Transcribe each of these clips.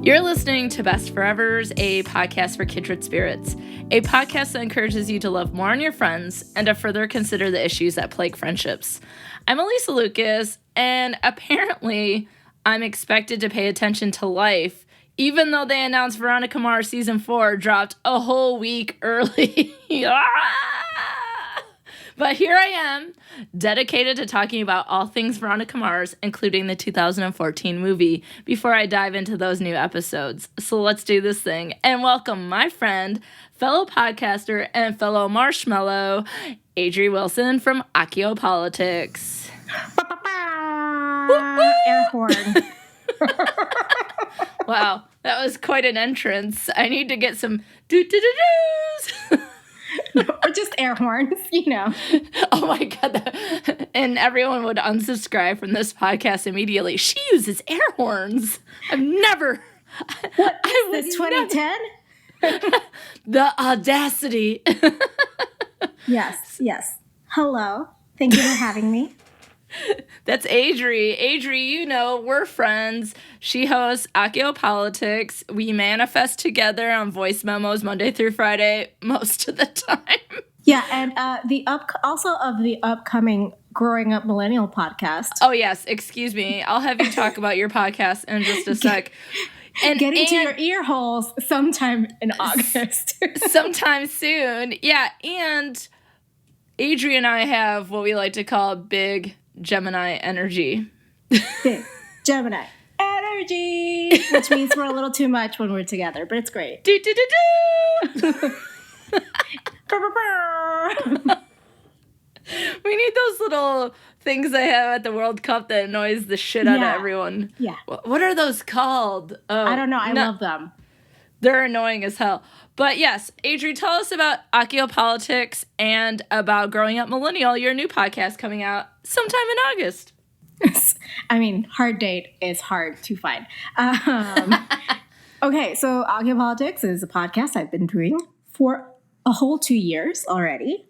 You're listening to Best Forevers, a podcast for kindred spirits, a podcast that encourages you to love more on your friends and to further consider the issues that plague friendships. I'm Alysa Lucas, and apparently I'm expected to pay attention to life, even though they announced Veronica Mars Season 4 dropped a whole week early. But here I am, dedicated to talking about all things Veronica Mars, including the 2014 movie, before I dive into those new episodes. So let's do this thing, and welcome my friend, fellow podcaster, and fellow marshmallow, Adri Wilson from Accio Politics. Air horn. Wow, that was quite an entrance. I need to get some doo-doo-doo-doos. Or just air horns, you know. Oh my God. And everyone would unsubscribe from this podcast immediately. She uses air horns. I've never. What is this, 2010? The audacity. Yes. Hello. Thank you for having me. That's Adri. Adri, you know, we're friends. She hosts Accio Politics. We manifest together on voice memos Monday through Friday most of the time. Yeah, and also of the upcoming Growing Up Millennial podcast. Oh, yes. Excuse me. I'll have you talk about your podcast in just a sec. And get into your ear holes sometime in August. Sometime soon. Yeah, and Adri and I have what we like to call big Gemini energy. Big Gemini energy, which means we're a little too much when we're together, but it's great. Do, do, do, do. We need those little things they have at the World Cup that annoys the shit out of everyone. Yeah. What are those called? Oh, I don't know. I love them. They're annoying as hell. But yes, Adri, tell us about Accio Politics and about Growing Up Millennial, your new podcast coming out sometime in August. I mean, hard date is hard to find. Okay, so Accio Politics is a podcast I've been doing for a whole 2 years already.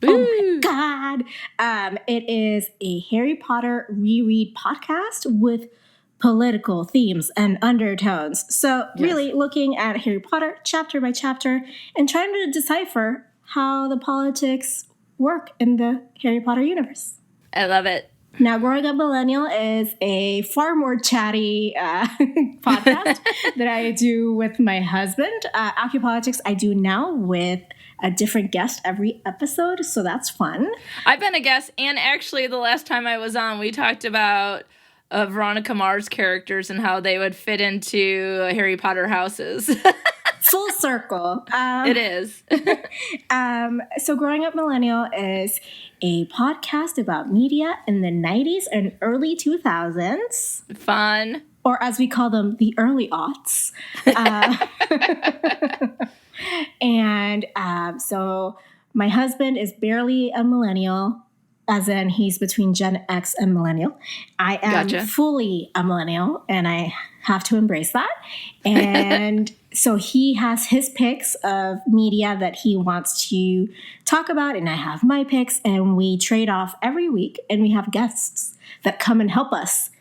Ooh. Oh my God. It is a Harry Potter reread podcast with political themes and undertones. So really looking at Harry Potter chapter by chapter and trying to decipher how the politics work in the Harry Potter universe. I love it. Now, Growing Up Millennial is a far more chatty podcast that I do with my husband. Accio Politics I do now with a different guest every episode, so that's fun. I've been a guest, and actually the last time I was on, we talked about Veronica Mars characters and how they would fit into Harry Potter houses. Full circle. It is. So Growing Up Millennial is a podcast about media in the 90s and early 2000s. Fun. Or as we call them, the early aughts. And so my husband is barely a millennial, as in he's between Gen X and millennial. I am fully a millennial, and I have to embrace that. And so he has his picks of media that he wants to talk about, and I have my picks, and we trade off every week, and we have guests that come and help us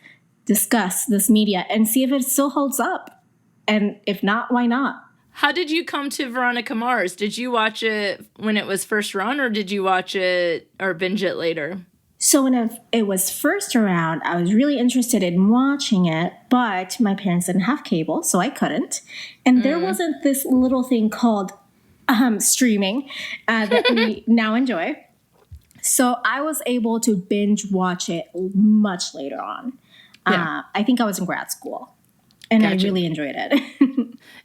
discuss this media and see if it still holds up. And if not, why not? How did you come to Veronica Mars? Did you watch it when it was first run, or did you watch it or binge it later? So when it was first around, I was really interested in watching it, but my parents didn't have cable, so I couldn't. And there wasn't this little thing called streaming that we now enjoy. So I was able to binge watch it much later on. Yeah. I think I was in grad school, and I really enjoyed it.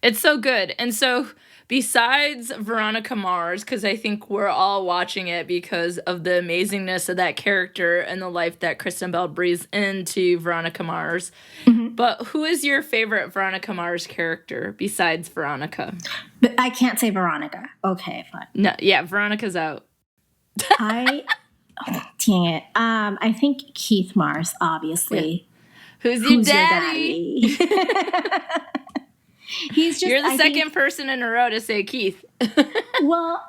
It's so good. And so besides Veronica Mars, because I think we're all watching it because of the amazingness of that character and the life that Kristen Bell breathes into Veronica Mars. Mm-hmm. But who is your favorite Veronica Mars character besides Veronica? But I can't say Veronica. Okay, fine. No, yeah, Veronica's out. Dang it. I think Keith Mars, obviously. Yeah. Who's your daddy? He's just. You're the second person in a row to say Keith. Well,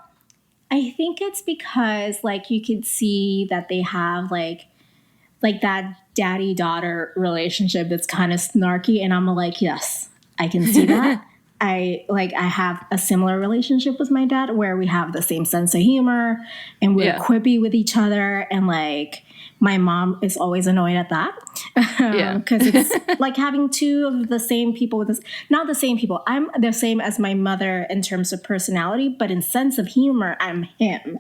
I think it's because you could see that they have like that daddy-daughter relationship that's kind of snarky, and I'm like, yes, I can see that. I have a similar relationship with my dad where we have the same sense of humor and we're quippy with each other. And like my mom is always annoyed at that because it's like having two of the same people with this, not the same people. I'm the same as my mother in terms of personality, but in sense of humor, I'm him.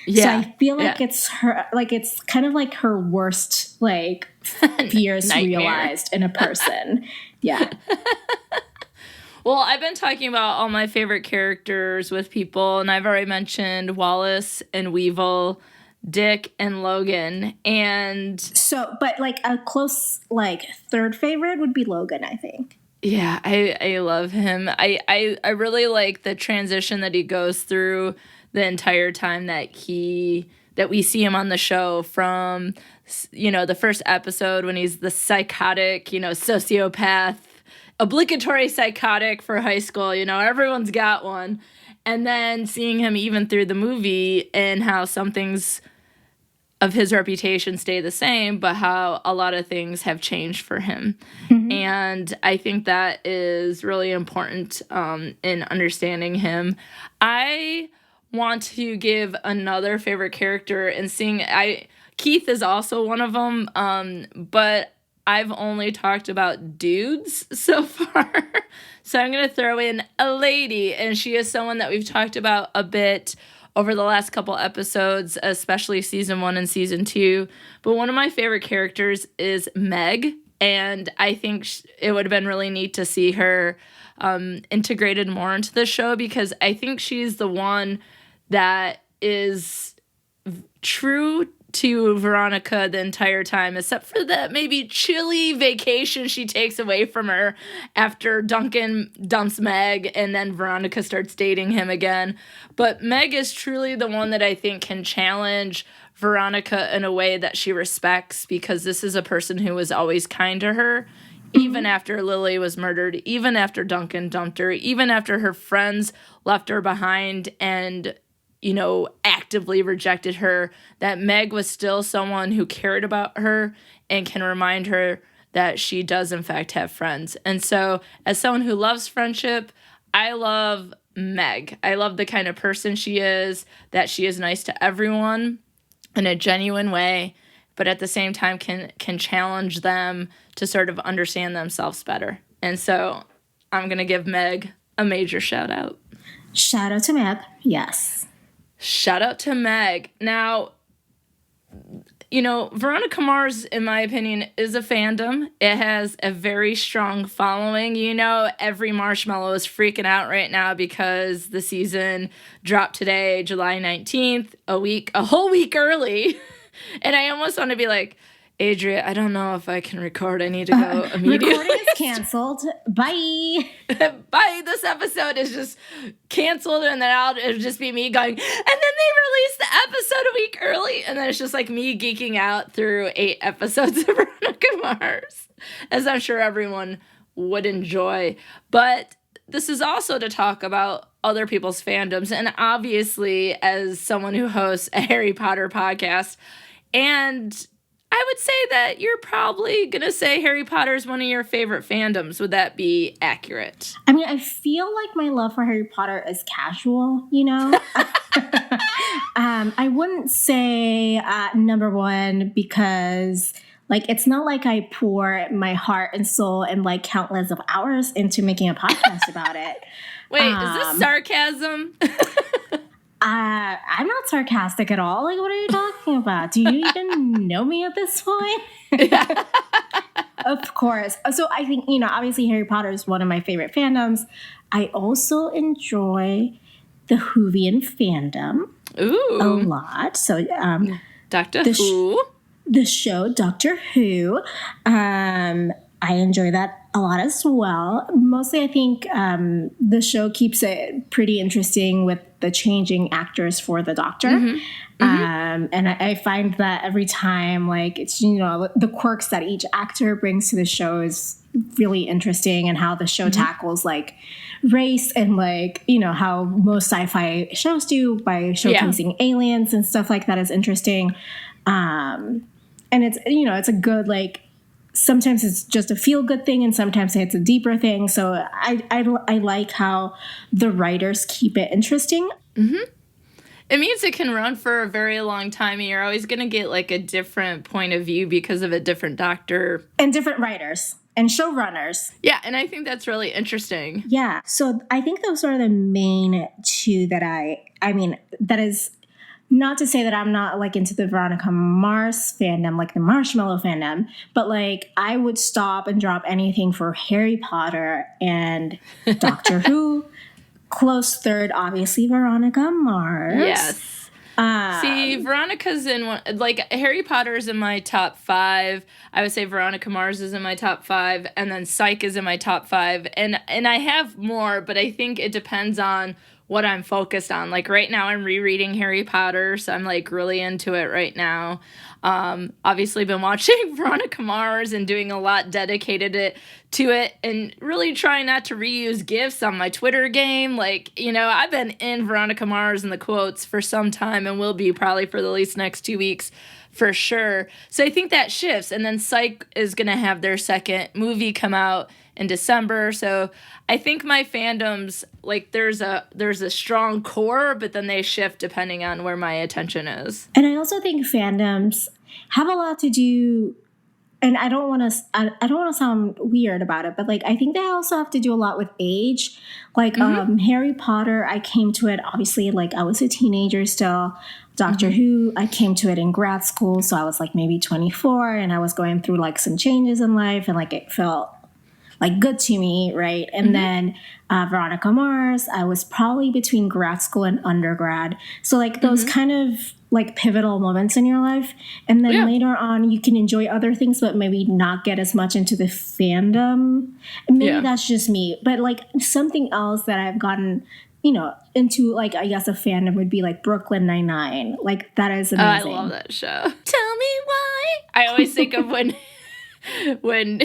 Yeah. So I feel like it's her, like it's kind of like her worst like fears realized in a person. Yeah. Well, I've been talking about all my favorite characters with people, and I've already mentioned Wallace and Weevil, Dick and Logan, and... So, but like a close, like, third favorite would be Logan, I think. Yeah, I love him. I really like the transition that he goes through the entire time that we see him on the show from, you know, the first episode when he's the psychotic, you know, sociopath, obligatory psychotic for high school, you know, everyone's got one. And then seeing him even through the movie and how some things of his reputation stay the same, but how a lot of things have changed for him. Mm-hmm. And I think that is really important in understanding him. I want to give another favorite character and seeing, Keith is also one of them, but I've only talked about dudes so far. So I'm going to throw in a lady, and she is someone that we've talked about a bit over the last couple episodes, especially season 1 and season 2. But one of my favorite characters is Meg, and I think it would have been really neat to see her integrated more into the show because I think she's the one that is true to Veronica the entire time, except for that maybe chilly vacation she takes away from her after Duncan dumps Meg and then Veronica starts dating him again. But Meg is truly the one that I think can challenge Veronica in a way that she respects because this is a person who was always kind to her, even after Lily was murdered, even after Duncan dumped her, even after her friends left her behind and you know, actively rejected her, that Meg was still someone who cared about her and can remind her that she does, in fact, have friends. And so, as someone who loves friendship, I love Meg. I love the kind of person she is, that she is nice to everyone in a genuine way, but at the same time can challenge them to sort of understand themselves better. And so, I'm going to give Meg a major shout out. Shout out to Meg, yes. Shout out to Meg. Now, you know, Veronica Mars, in my opinion, is a fandom. It has a very strong following. You know, every marshmallow is freaking out right now because the season dropped today, July 19th, a whole week early. And I almost want to be like, Adri, I don't know if I can record. I need to go immediately. Recording is canceled. Bye. Bye. This episode is just canceled, and then it'll just be me going, and then they released the episode a week early, and then it's just like me geeking out through 8 episodes of Veronica Mars, as I'm sure everyone would enjoy. But this is also to talk about other people's fandoms, and obviously, as someone who hosts a Harry Potter podcast, and I would say that you're probably going to say Harry Potter is one of your favorite fandoms. Would that be accurate? I mean, I feel like my love for Harry Potter is casual, you know? I wouldn't say number one because, like, it's not like I pour my heart and soul and, like, countless of hours into making a podcast about it. Wait, is this sarcasm? I'm not sarcastic at all. Like, what are you talking about? Do you even know me at this point? Yeah. Of course. So I think, you know, obviously Harry Potter is one of my favorite fandoms. I also enjoy the Whovian fandom a lot. So Doctor Who. The show Doctor Who. I enjoy that a lot as well. Mostly, I think the show keeps it pretty interesting with the changing actors for the Doctor. Mm-hmm. Mm-hmm. And I find that every time, like, it's, you know, the quirks that each actor brings to the show is really interesting, and how the show tackles, like, race and, like, you know, how most sci-fi shows do by showcasing aliens and stuff like that is interesting. And it's, you know, it's a good, like, sometimes it's just a feel-good thing and sometimes it's a deeper thing. So I like how the writers keep it interesting. Mm-hmm. It means it can run for a very long time, and you're always going to get like a different point of view because of a different doctor. And different writers and showrunners. Yeah, and I think that's really interesting. Yeah, so I think those are the main two that I mean, that is not to say that I'm not like into the Veronica Mars fandom, like the Marshmallow fandom, but like I would stop and drop anything for Harry Potter and Doctor Who. Close third, obviously, Veronica Mars. Yes. See, Veronica's in one, like Harry Potter's in my top 5. I would say Veronica Mars is in my top 5, and then Psych is in my top 5. And I have more, but I think it depends on what I'm focused on. Like right now I'm rereading Harry Potter, so I'm like really into it right now. Obviously been watching Veronica Mars and doing a lot dedicated to it and really trying not to reuse GIFs on my Twitter game. Like, you know, I've been in Veronica Mars and the quotes for some time and will be probably for the at least next 2 weeks for sure. So I think that shifts. And then Psych is going to have their second movie come out in December. So I think my fandoms, like there's a strong core, but then they shift depending on where my attention is. And I also think fandoms have a lot to do, and I don't want to sound weird about it, but like I think they also have to do a lot with age. Like Harry Potter, I came to it obviously like I was a teenager still. Doctor Who, I came to it in grad school, so I was like maybe 24, and I was going through like some changes in life, and like it felt like good to me, right? And then Veronica Mars, I was probably between grad school and undergrad. So like those kind of like pivotal moments in your life. And then later on, you can enjoy other things, but maybe not get as much into the fandom. And maybe that's just me. But like something else that I've gotten, you know, into like, I guess a fandom would be like Brooklyn Nine-Nine. Like that is amazing. I love that show. Tell me why. I always think of when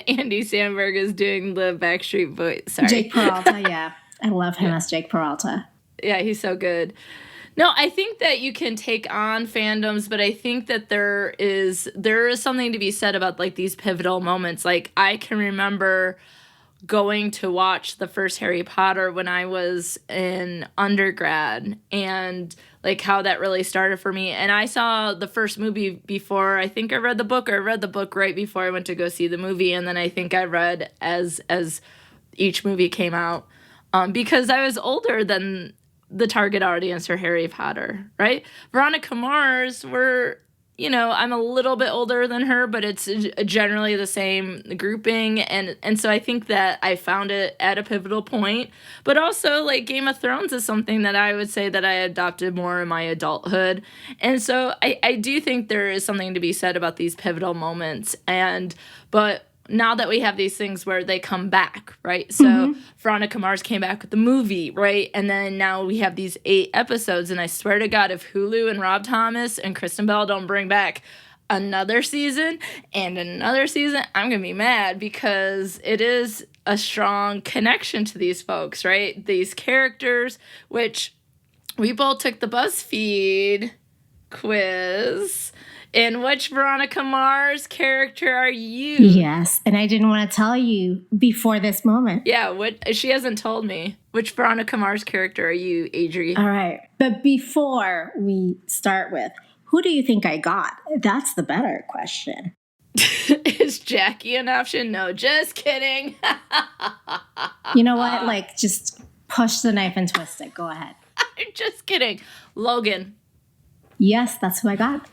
Andy Samberg is doing the Backstreet Boys. Sorry. Jake Peralta, yeah. I love him as Jake Peralta. Yeah, he's so good. No, I think that you can take on fandoms, but I think that there is something to be said about like these pivotal moments. Like I can remember going to watch the first Harry Potter when I was in undergrad and like how that really started for me. And I saw the first movie before I think I read the book, or I read the book right before I went to go see the movie. And then I think I read as each movie came out because I was older than the target audience for Harry Potter, right? Veronica Mars you know, I'm a little bit older than her, but it's generally the same grouping. And so I think that I found it at a pivotal point. But also, like, Game of Thrones is something that I would say that I adopted more in my adulthood. And so I do think there is something to be said about these pivotal moments. But now that we have these things where they come back, right? So Veronica Mars came back with the movie, right? And then now we have these 8 episodes. And I swear to God, if Hulu and Rob Thomas and Kristen Bell don't bring back another season and another season, I'm going to be mad because it is a strong connection to these folks, right? These characters, which we both took the BuzzFeed quiz. In which Veronica Mars character are you? Yes, and I didn't want to tell you before this moment. Yeah, she hasn't told me. Which Veronica Mars character are you, Adri? All right, but before we start with, who do you think I got? That's the better question. Is Jackie an option? No, just kidding. You know what? Like, just push the knife and twist it. Go ahead. I'm just kidding. Logan. Yes, that's who I got.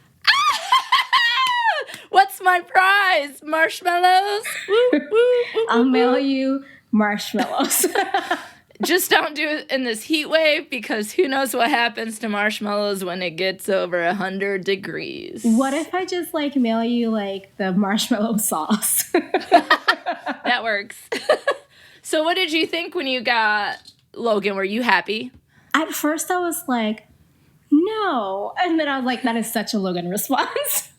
What's my prize? Marshmallows? Woo, woo, woo, I'll mail you marshmallows. Just don't do it in this heat wave because who knows what happens to marshmallows when it gets over 100 degrees. What if I just like mail you like the marshmallow sauce? That works. So what did you think when you got Logan? Were you happy? At first I was like, no. And then I was like, that is such a Logan response.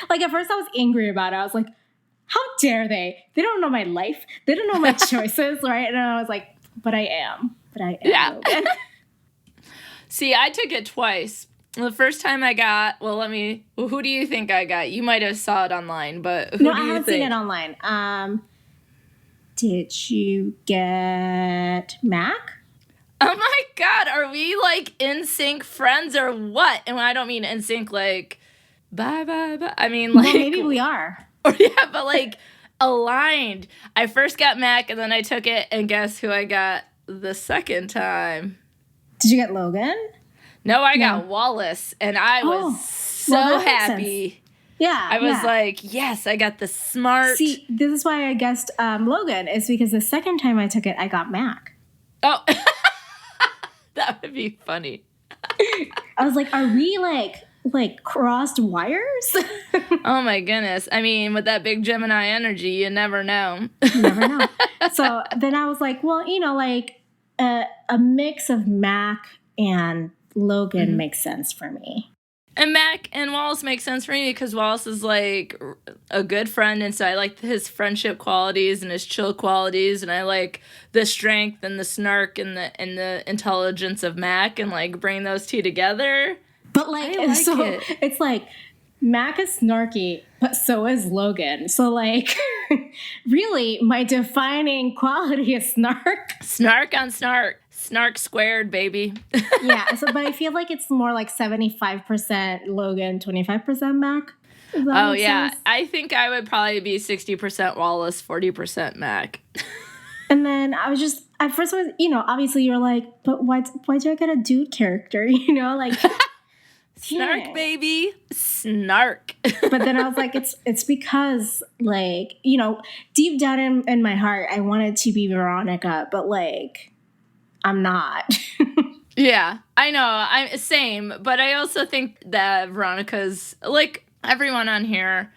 Like, at first I was angry about it. I was like, how dare they? They don't know my life. They don't know my choices, right? And I was like, but I am. Yeah. Logan. See, I took it twice. The first time I got, who do you think I got? You might have saw it online, but who do you think? No, I haven't seen it online. Did you get Mac? Oh my God, are we like NSYNC friends or what? And I don't mean NSYNC like bye bye bye. I mean like, well, maybe we are. Or yeah, but like aligned. I first got Mac and then I took it, and guess who I got the second time? Did you get Logan? No, I got Wallace, and I was so happy. Yeah. I was like, yes, I got the smart. See, this is why I guessed Logan, is because the second time I took it, I got Mac. Oh, that would be funny. I was like, are we like crossed wires? Oh my goodness. I mean, with that big Gemini energy, you never know. You never know. So then I was like, well, like a mix of Mac and Logan makes sense for me. And Mac and Wallace make sense for me because Wallace is like a good friend, and so I like his friendship qualities and his chill qualities, and I like the strength and the snark and the intelligence of Mac, and like bring those two together. But it's like Mac is snarky, but so is Logan. So like really my defining quality is snark. Snark on snark. Snark squared, baby. Yeah, but I feel like it's more like 75% Logan, 25% Mac. Oh, yeah. Sense? I think I would probably be 60% Wallace, 40% Mac. And then I was just, at first, obviously you're like, but why do I get a dude character? Like... Snark, baby. Snark. But then I was like, it's because, like, deep down in my heart, I wanted to be Veronica, but, like... I'm not. Yeah, I know. I'm same, but I also think that Veronica's, like everyone on here,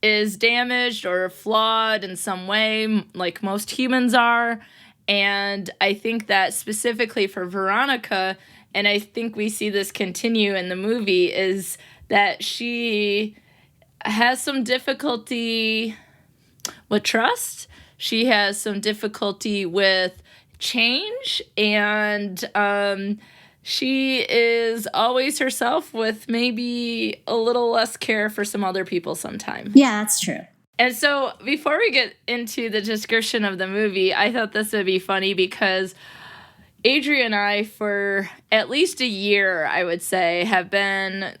is damaged or flawed in some way, like most humans are. And I think that specifically for Veronica, and I think we see this continue in the movie, is that she has some difficulty with trust. She has some difficulty with change, and she is always herself with maybe a little less care for some other people sometimes. Yeah, that's true. And so before we get into the description of the movie, I thought this would be funny because Adri and I, for at least a year, I would say, have been,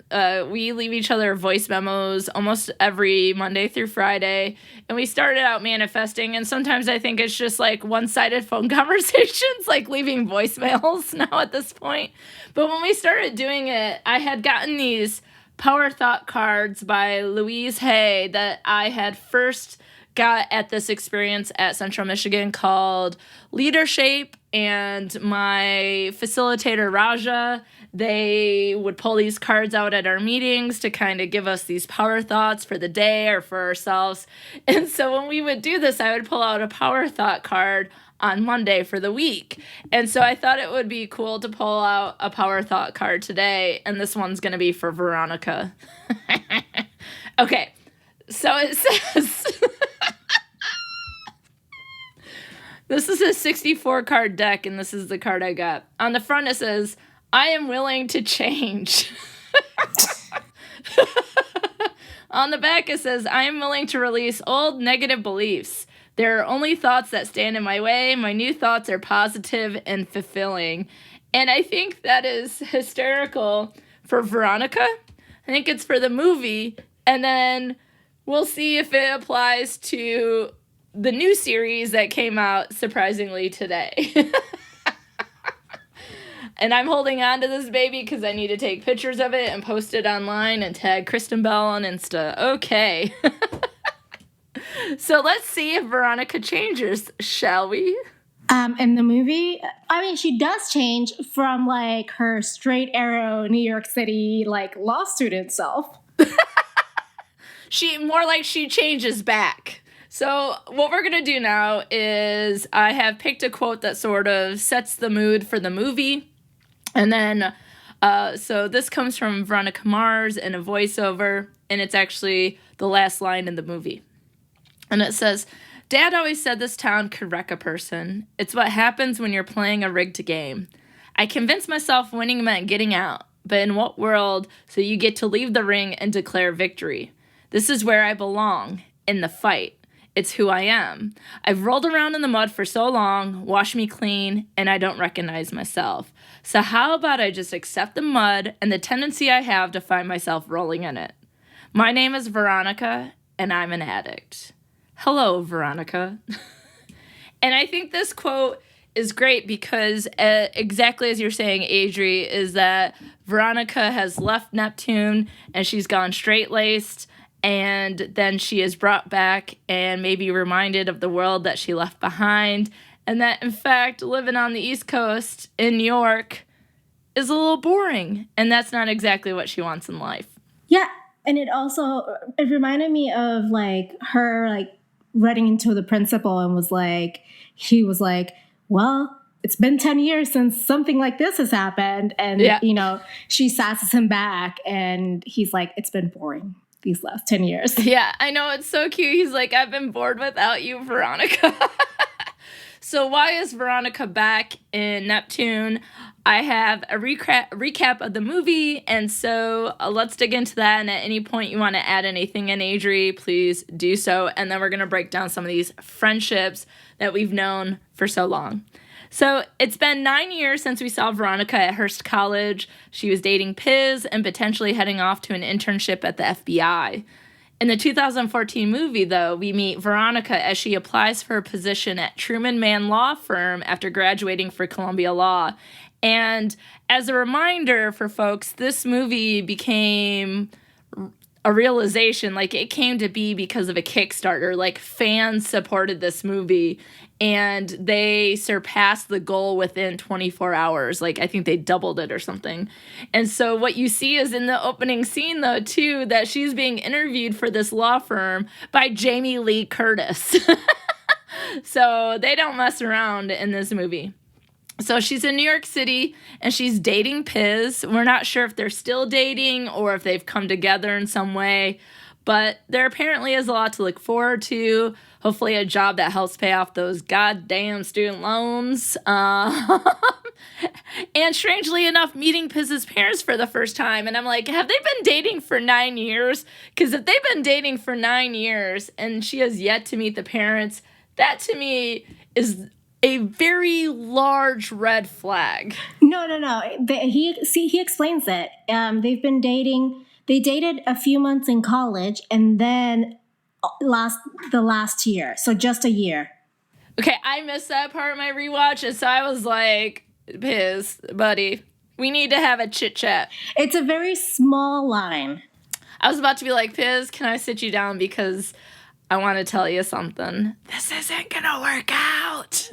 we leave each other voice memos almost every Monday through Friday. And we started out manifesting. And sometimes I think it's just like one-sided phone conversations, like leaving voicemails now at this point. But when we started doing it, I had gotten these Power Thought cards by Louise Hay that I had first got at this experience at Central Michigan called Leadership, and my facilitator Raja, they would pull these cards out at our meetings to kind of give us these power thoughts for the day or for ourselves. And so when we would do this, I would pull out a power thought card on Monday for the week. And so I thought it would be cool to pull out a power thought card today, and this one's going to be for Veronica. Okay, so it says... This is a 64 card deck, and this is the card I got. On the front it says, I am willing to change. On the back it says, I am willing to release old negative beliefs. There are only thoughts that stand in my way. My new thoughts are positive and fulfilling. And I think that is hysterical for Veronica. I think it's for the movie. And then we'll see if it applies to the new series that came out surprisingly today. And I'm holding on to this baby because I need to take pictures of it and post it online and tag Kristen Bell on Insta. Okay. So let's see if Veronica changes, shall we? In the movie, I mean, she does change from like her straight arrow New York City like law student self. She changes back. So what we're going to do now is I have picked a quote that sort of sets the mood for the movie. And then, so this comes from Veronica Mars in a voiceover, and it's actually the last line in the movie. And it says, Dad always said this town could wreck a person. It's what happens when you're playing a rigged game. I convinced myself winning meant getting out, but in what world? So you get to leave the ring and declare victory. This is where I belong, in the fight. It's who I am. I've rolled around in the mud for so long, wash me clean, and I don't recognize myself. So how about I just accept the mud and the tendency I have to find myself rolling in it? My name is Veronica, and I'm an addict. Hello, Veronica. And I think this quote is great because exactly as you're saying, Adri, is that Veronica has left Neptune and she's gone straight-laced, and then she is brought back and maybe reminded of the world that she left behind, and that, in fact, living on the East Coast in New York is a little boring, and that's not exactly what she wants in life. Yeah, and it reminded me of, like, her, like, running into the principal and he was like, well, it's been 10 years since something like this has happened, and, she sasses him back, and he's like, it's been boring these last 10 years. Yeah, I know. It's so cute. He's like, I've been bored without you, Veronica. So why is Veronica back in Neptune? I have a recap of the movie, and so let's dig into that. And at any point you want to add anything in, Adri, please do so. And then we're going to break down some of these friendships that we've known for so long. So it's been 9 years since we saw Veronica at Hearst College. She was dating Piz and potentially heading off to an internship at the FBI. In the 2014 movie, though, we meet Veronica as she applies for a position at Truman Mann Law Firm after graduating for Columbia Law. And as a reminder for folks, this movie became a realization, like it came to be because of a Kickstarter. Like fans supported this movie and they surpassed the goal within 24 hours. Like I think they doubled it or something. And so what you see is in the opening scene, though, too, that she's being interviewed for this law firm by Jamie Lee Curtis. So they don't mess around in this movie. So she's in New York City, and she's dating Piz. We're not sure if they're still dating or if they've come together in some way, but there apparently is a lot to look forward to. Hopefully a job that helps pay off those goddamn student loans. And strangely enough, meeting Piz's parents for the first time. And I'm like, have they been dating for 9 years? Because if they've been dating for 9 years and she has yet to meet the parents, that to me is a very large red flag. No. He explains it. They've been dating. They dated a few months in college, and then the last year. So just a year. Okay, I missed that part of my rewatch, and so I was like, Piz, buddy, we need to have a chit chat. It's a very small line. I was about to be like, Piz, can I sit you down because I want to tell you something. This isn't going to work out.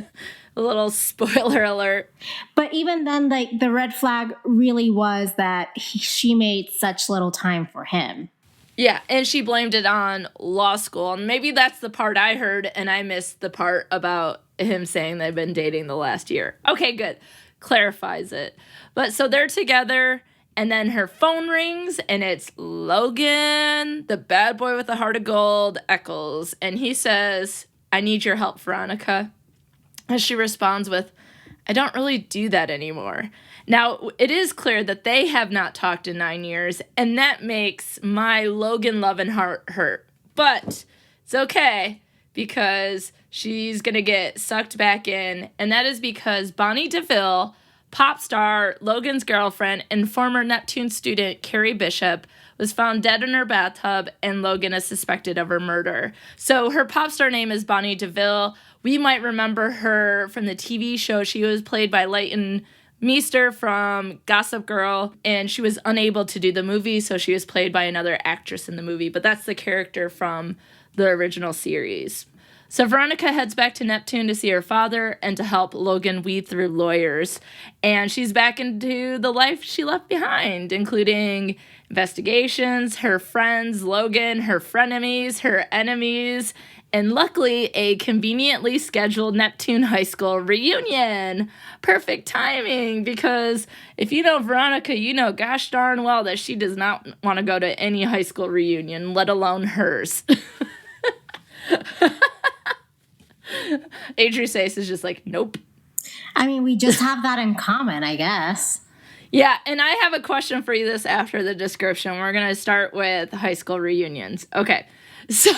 A little spoiler alert. But even then, like, the red flag really was that she made such little time for him. Yeah, and she blamed it on law school. And maybe that's the part I heard, and I missed the part about him saying they've been dating the last year. Okay, good. Clarifies it. But so they're together, and then her phone rings, and it's Logan, the bad boy with the heart of gold, Eccles. And he says, I need your help, Veronica. And she responds with, I don't really do that anymore. Now, it is clear that they have not talked in 9 years, and that makes my Logan loving heart hurt. But it's okay, because she's going to get sucked back in, and that is because Bonnie DeVille, pop star, Logan's girlfriend, and former Neptune student Carrie Bishop, was found dead in her bathtub, and Logan is suspected of her murder. So her pop star name is Bonnie DeVille. We might remember her from the TV show. She was played by Leighton Meester from Gossip Girl, and she was unable to do the movie, so she was played by another actress in the movie, but that's the character from the original series. So Veronica heads back to Neptune to see her father and to help Logan weed through lawyers, and she's back into the life she left behind, including investigations, her friends, Logan, her frenemies, her enemies, and luckily a conveniently scheduled Neptune High School reunion. Perfect timing, because if you know Veronica, you know gosh darn well that she does not want to go to any high school reunion, let alone hers. Adri's face is just like, nope. I mean, we just have that in common, I guess. Yeah, and I have a question for you this after the description. We're going to start with high school reunions. Okay, so...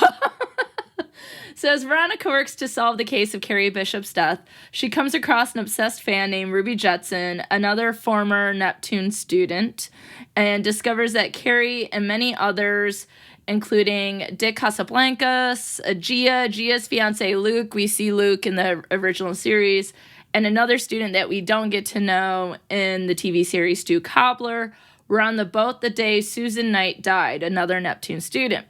So as Veronica works to solve the case of Carrie Bishop's death, she comes across an obsessed fan named Ruby Jetson, another former Neptune student, and discovers that Carrie and many others, including Dick Casablancas, Gia's fiance Luke, we see Luke in the original series, and another student that we don't get to know in the TV series, Stu Cobbler, were on the boat the day Susan Knight died, another Neptune student.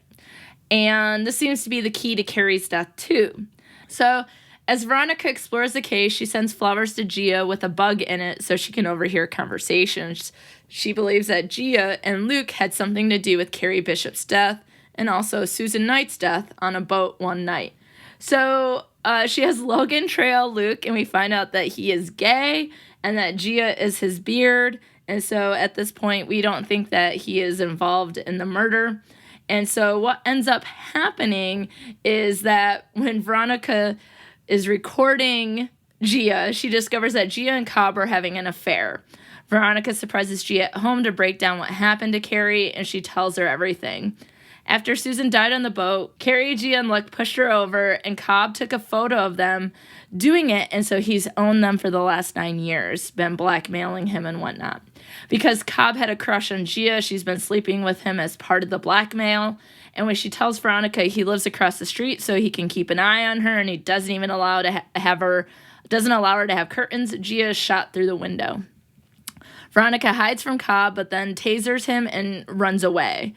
And this seems to be the key to Carrie's death, too. So, as Veronica explores the case, she sends flowers to Gia with a bug in it so she can overhear conversations. She believes that Gia and Luke had something to do with Carrie Bishop's death and also Susan Knight's death on a boat one night. So, she has Logan trail Luke, and we find out that he is gay and that Gia is his beard. And so, at this point, we don't think that he is involved in the murder. And so what ends up happening is that when Veronica is recording Gia, she discovers that Gia and Cobb are having an affair. Veronica surprises Gia at home to break down what happened to Carrie, and she tells her everything. After Susan died on the boat, Carrie, Gia, and Luke pushed her over, and Cobb took a photo of them doing it, and so he's owned them for the last 9 years, been blackmailing him and whatnot. Because Cobb had a crush on Gia, she's been sleeping with him as part of the blackmail, and when she tells Veronica he lives across the street so he can keep an eye on her, and he doesn't even allow to doesn't allow her to have curtains, Gia is shot through the window. Veronica hides from Cobb, but then tasers him and runs away.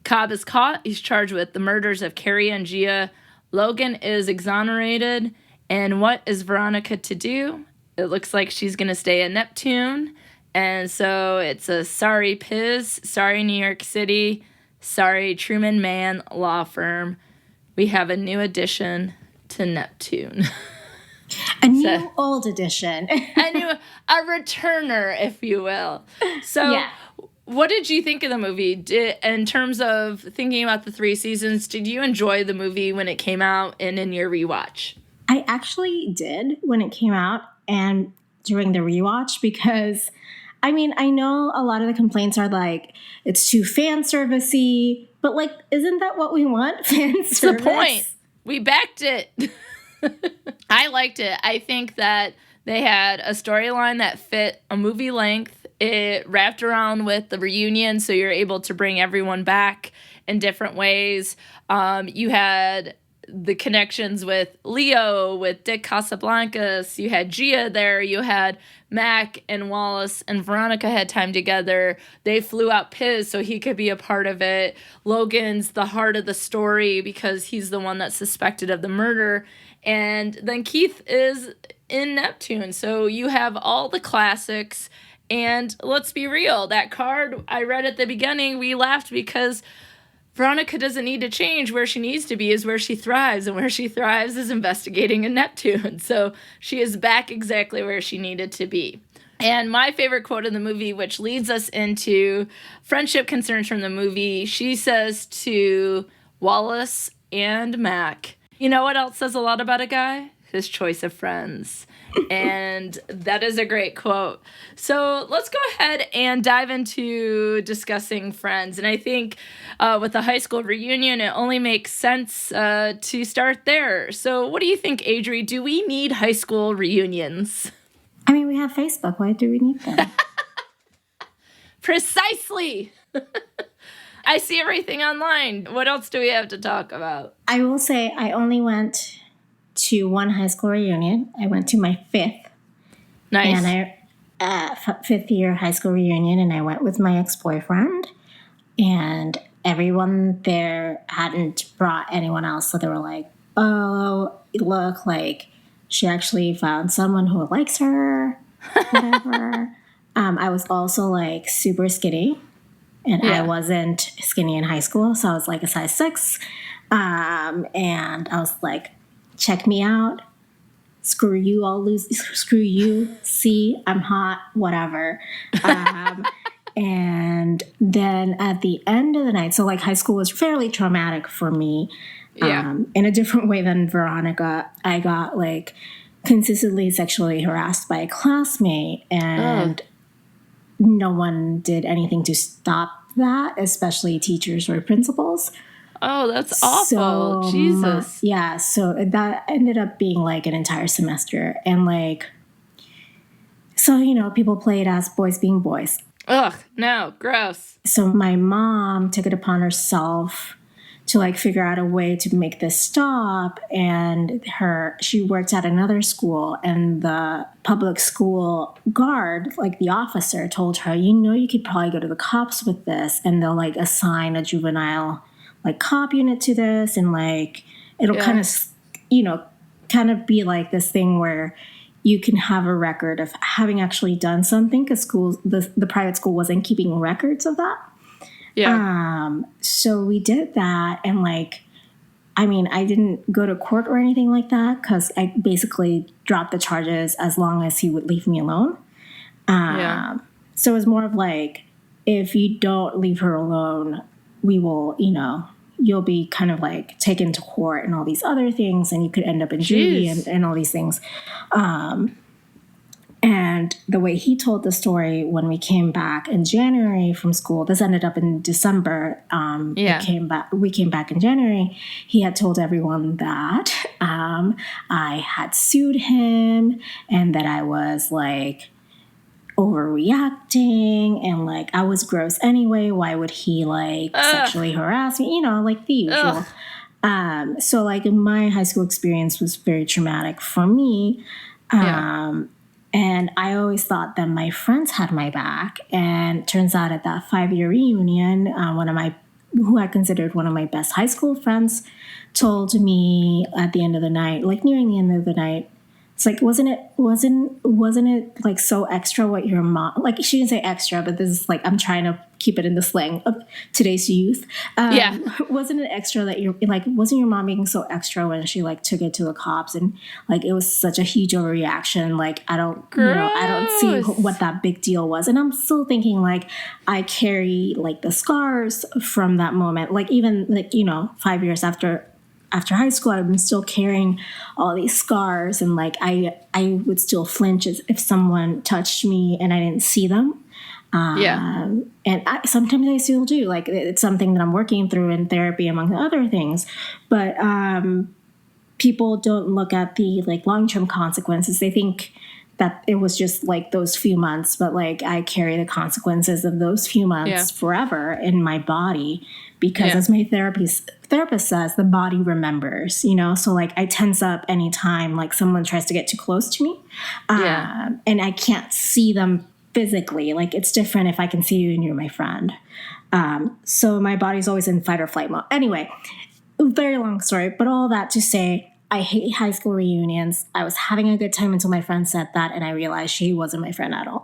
Cobb is caught. He's charged with the murders of Carrie and Gia. Logan is exonerated. And what is Veronica to do? It looks like she's going to stay at Neptune. And so it's a sorry Piz, sorry New York City, sorry Truman Mann law firm. We have a new addition to Neptune. A new old addition. a returner, if you will. So yeah. What did you think of the movie? In terms of thinking about the 3 seasons, did you enjoy the movie when it came out and in your rewatch? I actually did when it came out and during the rewatch because, I mean, I know a lot of the complaints are like, it's too fan servicey, but like, isn't that what we want? Fan service? That's the point. We backed it. I liked it. I think that they had a storyline that fit a movie length. It wrapped around with the reunion, so you're able to bring everyone back in different ways. You had the connections with Leo, with Dick Casablancas. You had Gia there. You had Mac and Wallace and Veronica had time together. They flew out Piz so he could be a part of it. Logan's the heart of the story because he's the one that's suspected of the murder. And then Keith is in Neptune. So you have all the classics. And let's be real, that card I read at the beginning, we laughed because Veronica doesn't need to change. Where she needs to be is where she thrives, and where she thrives is investigating in Neptune. So she is back exactly where she needed to be. And my favorite quote in the movie, which leads us into friendship concerns from the movie, she says to Wallace and Mac, you know what else says a lot about a guy? His choice of friends. And that is a great quote. So let's go ahead and dive into discussing Friends. And I think with the high school reunion, it only makes sense to start there. So what do you think, Adri? Do we need high school reunions? I mean, we have Facebook. Why do we need them? Precisely. I see everything online. What else do we have to talk about? I will say I only went to one high school reunion. I went to my 5th. Nice. And 5th year high school reunion, and I went with my ex-boyfriend. And everyone there hadn't brought anyone else, so they were like, oh, look, like, she actually found someone who likes her, whatever. I was also, like, super skinny, and I wasn't skinny in high school, so I was, like, a size 6. And I was like, check me out. Screw you, I'll lose. Screw you. See, I'm hot, whatever. And then at the end of the night, so like high school was fairly traumatic for me. In a different way than Veronica. I got like consistently sexually harassed by a classmate, and no one did anything to stop that, especially teachers or principals. Oh, that's awful. Jesus. Yeah, so that ended up being like an entire semester. And like, so, people played as boys being boys. Ugh, no, gross. So my mom took it upon herself to like figure out a way to make this stop. And she worked at another school, and the public school guard, like the officer, told her, you could probably go to the cops with this, and they'll like assign a juvenile like cop unit to this, and like it'll kind of be like this thing where you can have a record of having actually done something, because the private school wasn't keeping records of that. Yeah. So we did that, and like, I mean, I didn't go to court or anything like that, because I basically dropped the charges as long as he would leave me alone. So it was more of like, if you don't leave her alone, we will, you'll be kind of like taken to court and all these other things, and you could end up in juvie and all these things. And the way he told the story, when we came back in January from school, this ended up in December. We came back in January. He had told everyone that I had sued him, and that I was like overreacting, and like I was gross anyway. Why would he like sexually harass me? Like the usual. So like my high school experience was very traumatic for me. And I always thought that my friends had my back. And turns out at that 5-year reunion, who I considered one of my best high school friends, told me at the end of the night, like nearing the end of the night, it's like, wasn't it like so extra what your mom, like she didn't say extra, but this is like, I'm trying to keep it in the slang of today's youth. Wasn't it extra that wasn't your mom being so extra when she like took it to the cops, and like it was such a huge overreaction? Like I don't see what that big deal was. And I'm still thinking like I carry like the scars from that moment. Like even like, 5 years after high school, I'm still carrying all these scars, and like I would still flinch if someone touched me and I didn't see them. And sometimes I still do. Like it's something that I'm working through in therapy, among other things. But people don't look at the like long-term consequences. They think that it was just like those few months, but like I carry the consequences of those few months forever in my body, because as my therapist says, the body remembers, so like I tense up anytime like someone tries to get too close to me. And I can't see them physically. Like it's different if I can see you and you're my friend. So my body's always in fight or flight mode. Anyway, very long story, but all that to say, I hate high school reunions. I was having a good time until my friend said that, and I realized she wasn't my friend at all.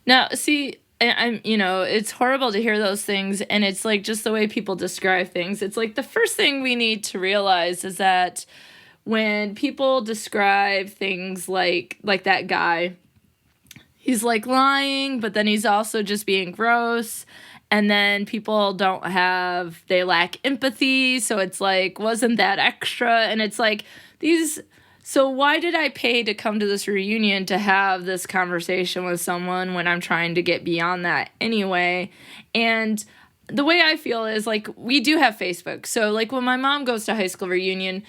Now, see, it's horrible to hear those things, and it's like just the way people describe things. It's like the first thing we need to realize is that when people describe things like that guy, he's like lying, but then he's also just being gross. And then people they lack empathy. So it's like, wasn't that extra? And it's like so why did I pay to come to this reunion to have this conversation with someone when I'm trying to get beyond that anyway? And the way I feel is like, we do have Facebook. So like when my mom goes to high school reunion,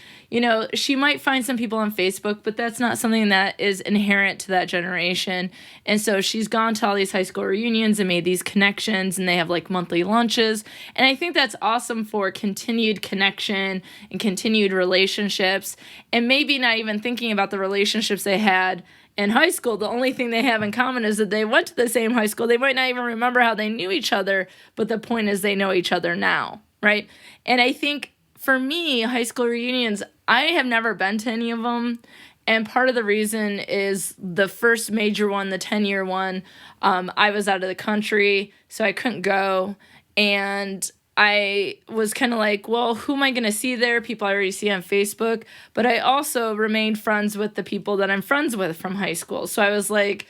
she might find some people on Facebook, but that's not something that is inherent to that generation. And so she's gone to all these high school reunions and made these connections, and they have like monthly lunches. And I think that's awesome for continued connection and continued relationships, and maybe not even thinking about the relationships they had in high school. The only thing they have in common is that they went to the same high school. They might not even remember how they knew each other, but the point is they know each other now, right? And I think for me, high school reunions, I have never been to any of them. And part of the reason is the first major one, the 10-year one, I was out of the country, so I couldn't go. And I was kind of like, well, who am I going to see there? People I already see on Facebook. But I also remained friends with the people that I'm friends with from high school. So I was like,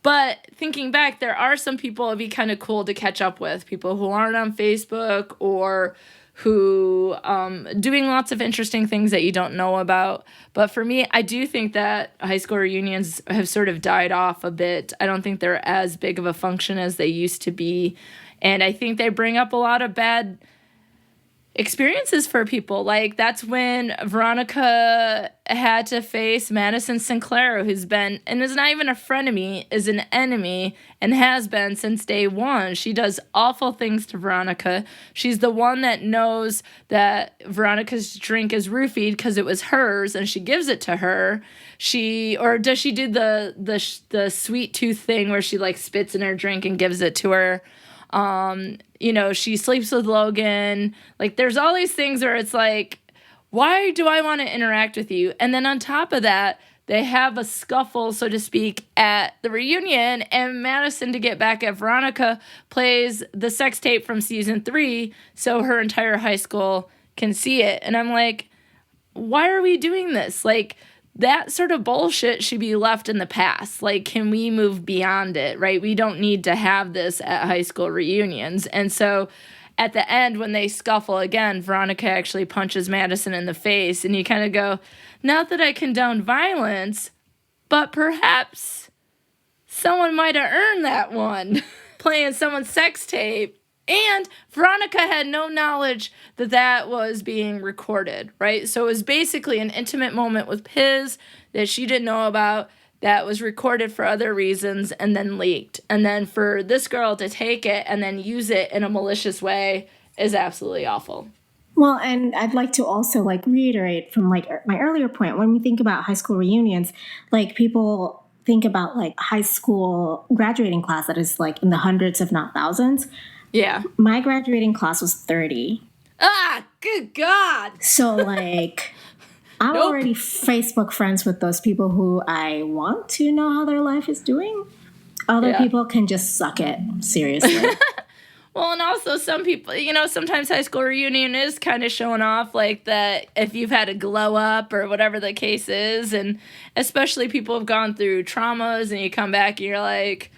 but thinking back, there are some people it'd be kind of cool to catch up with, people who aren't on Facebook or who doing lots of interesting things that you don't know about. But for me, I do think that high school reunions have sort of died off a bit. I don't think they're as big of a function as they used to be. And I think they bring up a lot of bad experiences for people. Like, that's when Veronica had to face Madison Sinclair, who's been, and is not even a frenemy, is an enemy, and has been since day one. She does awful things to Veronica. She's the one that knows that Veronica's drink is roofied because it was hers, and she gives it to her. Or does she do the sweet tooth thing where she like spits in her drink and gives it to her? She sleeps with Logan. Like, there's all these things where it's like, why do I want to interact with you? And then on top of that, they have a scuffle, so to speak, at the reunion, and Madison, to get back at Veronica, plays the sex tape from season 3 so her entire high school can see it. And I'm like, why are we doing this? Like, that sort of bullshit should be left in the past. Like, can we move beyond it, right? We don't need to have this at high school reunions. And so at the end, when they scuffle again, Veronica actually punches Madison in the face. And you kind of go, not that I condone violence, but perhaps someone might have earned that one playing someone's sex tape. And Veronica had no knowledge that that was being recorded, right? So it was basically an intimate moment with Piz that she didn't know about, that was recorded for other reasons and then leaked. And then for this girl to take it and then use it in a malicious way is absolutely awful. Well, and I'd like to also reiterate from my earlier point, when we think about high school reunions, people think about high school graduating class that is in the hundreds, if not thousands. Yeah. My graduating class was 30. Ah, good God. So I'm already Facebook friends with those people who I want to know how their life is doing. Other people can just suck it, seriously. Well, and also some people, sometimes high school reunion is kind of showing off that if you've had a glow up or whatever the case is, and especially people have gone through traumas and you come back and you're like,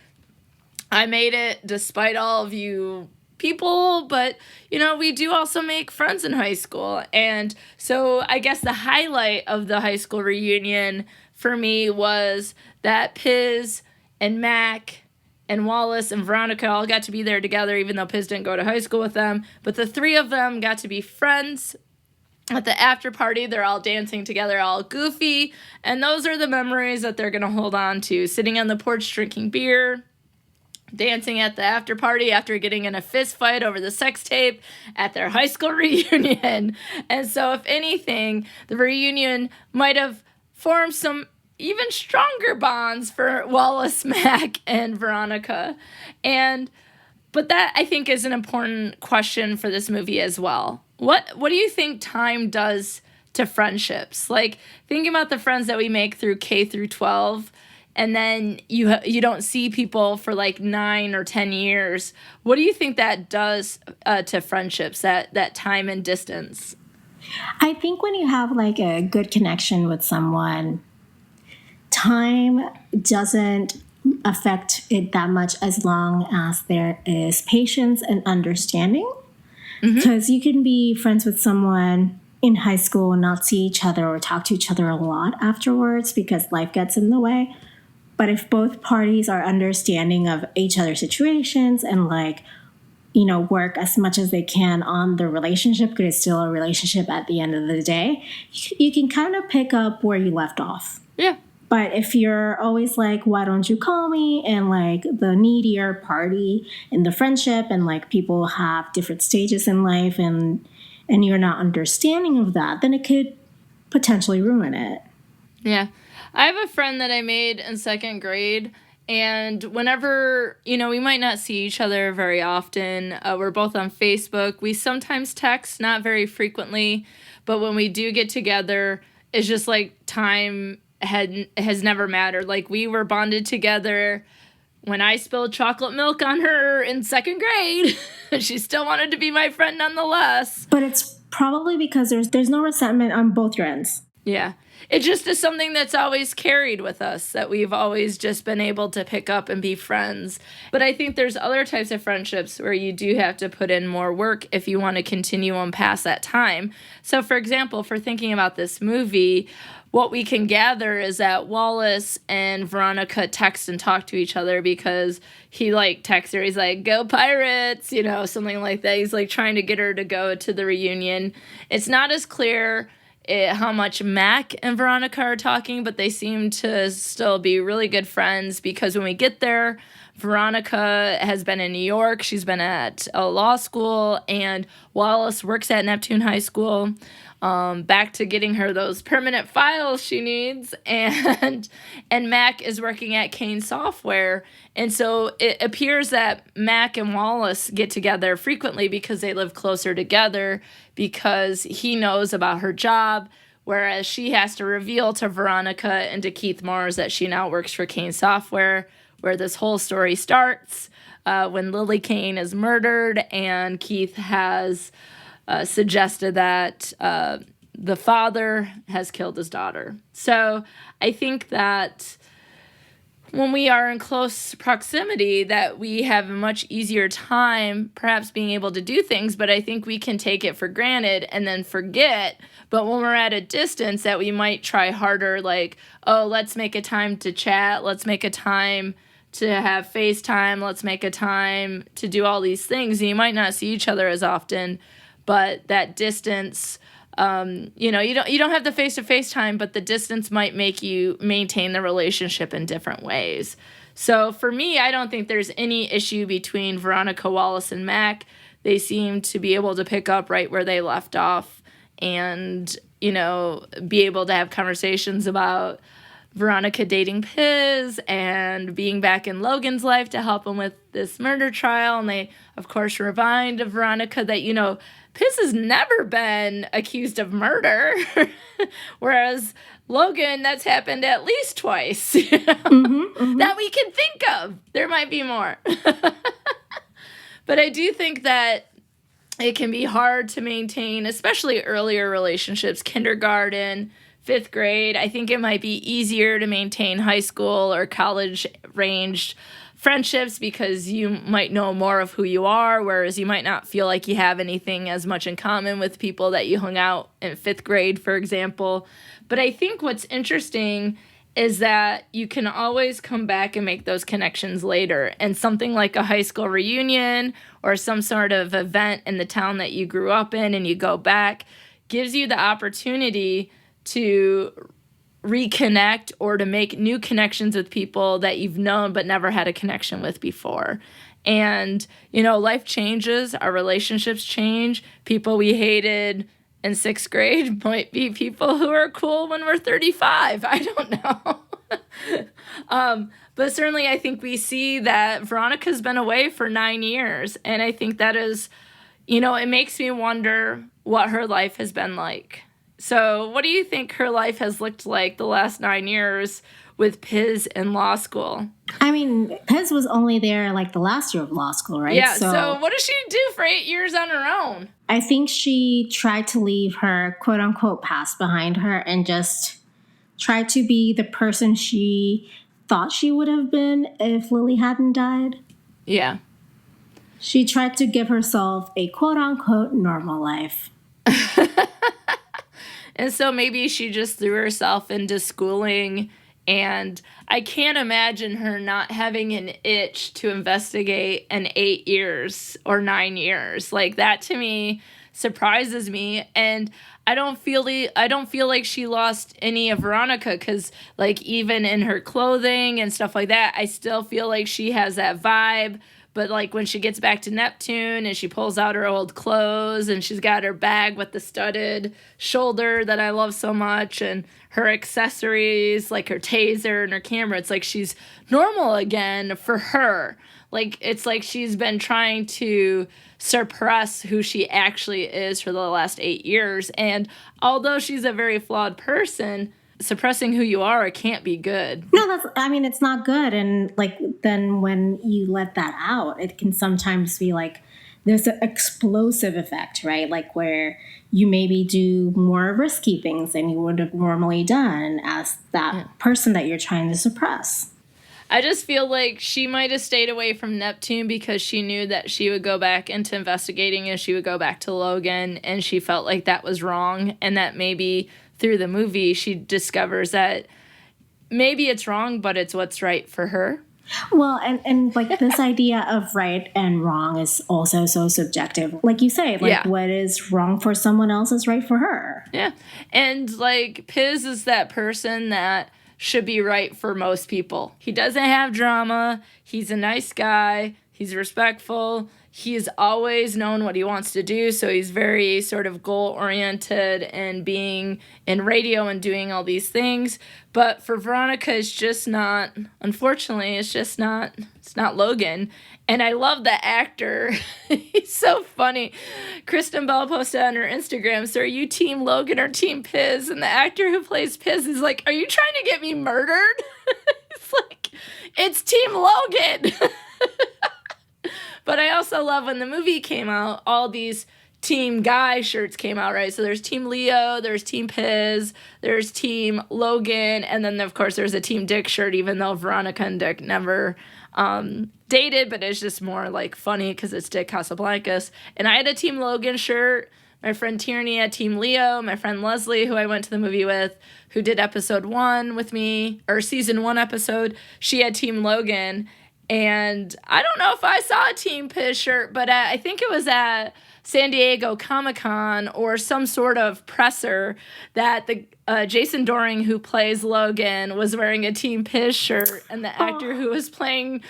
I made it despite all of you people, but, we do also make friends in high school. And so I guess the highlight of the high school reunion for me was that Piz and Mac and Wallace and Veronica all got to be there together, even though Piz didn't go to high school with them. But the three of them got to be friends. At the after party, they're all dancing together, all goofy. And those are the memories that they're going to hold on to. Sitting on the porch drinking beer, dancing at the after party after getting in a fist fight over the sex tape at their high school reunion. And so if anything, the reunion might have formed some even stronger bonds for Wallace, Mac, and Veronica. But that, I think, is an important question for this movie as well. What do you think time does to friendships? Thinking about the friends that we make through K through 12, and then you don't see people for 9 or 10 years. What do you think that does to friendships, that time and distance? I think when you have a good connection with someone, time doesn't affect it that much as long as there is patience and understanding. Because you can be friends with someone in high school and not see each other or talk to each other a lot afterwards because life gets in the way. But if both parties are understanding of each other's situations and work as much as they can on the relationship, because it's still a relationship at the end of the day, you can kind of pick up where you left off. Yeah. But if you're always why don't you call me? And the needier party in the friendship, and people have different stages in life, and you're not understanding of that, then it could potentially ruin it. Yeah. I have a friend that I made in second grade, and whenever, we might not see each other very often. We're both on Facebook. We sometimes text, not very frequently, but when we do get together, it's just time has never mattered. We were bonded together when I spilled chocolate milk on her in second grade. She still wanted to be my friend nonetheless. But it's probably because there's no resentment on both your ends. Yeah. it just is something that's always carried with us, that we've always just been able to pick up and be friends. But I think there's other types of friendships where you do have to put in more work if you want to continue on past that time. So, for example, for thinking about this movie, what we can gather is that Wallace and Veronica text and talk to each other because he, like, texts her. He's like, go Pirates, you know, something like that. He's, like, trying to get her to go to the reunion. It's not as clear how much Mac and Veronica are talking, but they seem to still be really good friends because when we get there, Veronica has been in New York. She's been at a law school, and Wallace works at Neptune High School. Back to getting her those permanent files she needs, and Mac is working at Kane Software, and so it appears that Mac and Wallace get together frequently because they live closer together, because he knows about her job, whereas she has to reveal to Veronica and to Keith Mars that she now works for Kane Software, where this whole story starts when Lily Kane is murdered, and Keith has suggested that the father has killed his daughter. So I think that when we are in close proximity, that we have a much easier time perhaps being able to do things, but I think we can take it for granted and then forget. But when we're at a distance, that we might try harder, like, oh, let's make a time to chat, let's make a time to have FaceTime, let's make a time to do all these things. And you might not see each other as often, but that distance, you don't have the face-to-face time, but the distance might make you maintain the relationship in different ways. So for me, I don't think there's any issue between Veronica, Wallace, and Mac. They seem to be able to pick up right where they left off and, be able to have conversations about Veronica dating Piz and being back in Logan's life to help him with this murder trial. And they, of course, remind Veronica that, Piz has never been accused of murder, whereas Logan, that's happened at least twice that we can think of. There might be more. But I do think that it can be hard to maintain, especially earlier relationships, kindergarten, 5th grade. I think it might be easier to maintain high school or college-ranged friendships because you might know more of who you are, whereas you might not feel like you have anything as much in common with people that you hung out in 5th grade, for example. But I think what's interesting is that you can always come back and make those connections later. And something like a high school reunion or some sort of event in the town that you grew up in and you go back gives you the opportunity to reconnect or to make new connections with people that you've known but never had a connection with before. And, life changes, our relationships change. People we hated in 6th grade might be people who are cool when we're 35. I don't know. But certainly I think we see that Veronica's been away for 9 years. And I think that is, it makes me wonder what her life has been like. So what do you think her life has looked like the last 9 years with Piz in law school? I mean, Piz was only there like the last year of law school, right? Yeah, so what does she do for 8 years on her own? I think she tried to leave her quote-unquote past behind her and just tried to be the person she thought she would have been if Lily hadn't died. Yeah. She tried to give herself a quote-unquote normal life. And so maybe she just threw herself into schooling, and I can't imagine her not having an itch to investigate in 8 years or 9 years. Like, that to me surprises me, and I don't feel like she lost any of Veronica, because like even in her clothing and stuff like that, I still feel like she has that vibe. But like when she gets back to Neptune and she pulls out her old clothes and she's got her bag with the studded shoulder that I love so much and her accessories, like her taser and her camera, it's like she's normal again for her. Like it's like she's been trying to suppress who she actually is for the last 8 years. And although she's a very flawed person, suppressing who you are, it can't be good. No, it's not good. And like, then when you let that out, it can sometimes be like there's an explosive effect, right? Like where you maybe do more risky things than you would have normally done as that person that you're trying to suppress. I just feel like she might have stayed away from Neptune because she knew that she would go back into investigating and she would go back to Logan, and she felt like that was wrong, and that maybe through the movie she discovers that maybe it's wrong, but it's what's right for her. Well, and like this idea of right and wrong is also so subjective. Like you say, like what is wrong for someone else is right for her. Yeah. And like Piz is that person that should be right for most people. He doesn't have drama. He's a nice guy. He's respectful. He's always known what he wants to do, so he's very sort of goal-oriented and being in radio and doing all these things. But for Veronica, it's just not, unfortunately, it's not Logan. And I love the actor. He's so funny. Kristen Bell posted on her Instagram, so are you Team Logan or Team Piz? And the actor who plays Piz is like, are you trying to get me murdered? It's like, it's Team Logan. But I also love when the movie came out, all these Team Guy shirts came out, right? So there's Team Leo, there's Team Piz, there's Team Logan, and then, of course, there's a Team Dick shirt, even though Veronica and Dick never dated, but it's just more, like, funny because it's Dick Casablancas. And I had a Team Logan shirt. My friend Tierney had Team Leo. My friend Leslie, who I went to the movie with, who did episode 1 with me, or season 1 episode, she had Team Logan. And I don't know if I saw a Team Piz shirt, but I think it was at San Diego Comic-Con or some sort of presser that the Jason Dohring, who plays Logan, was wearing a Team Piz shirt, and the actor who was playing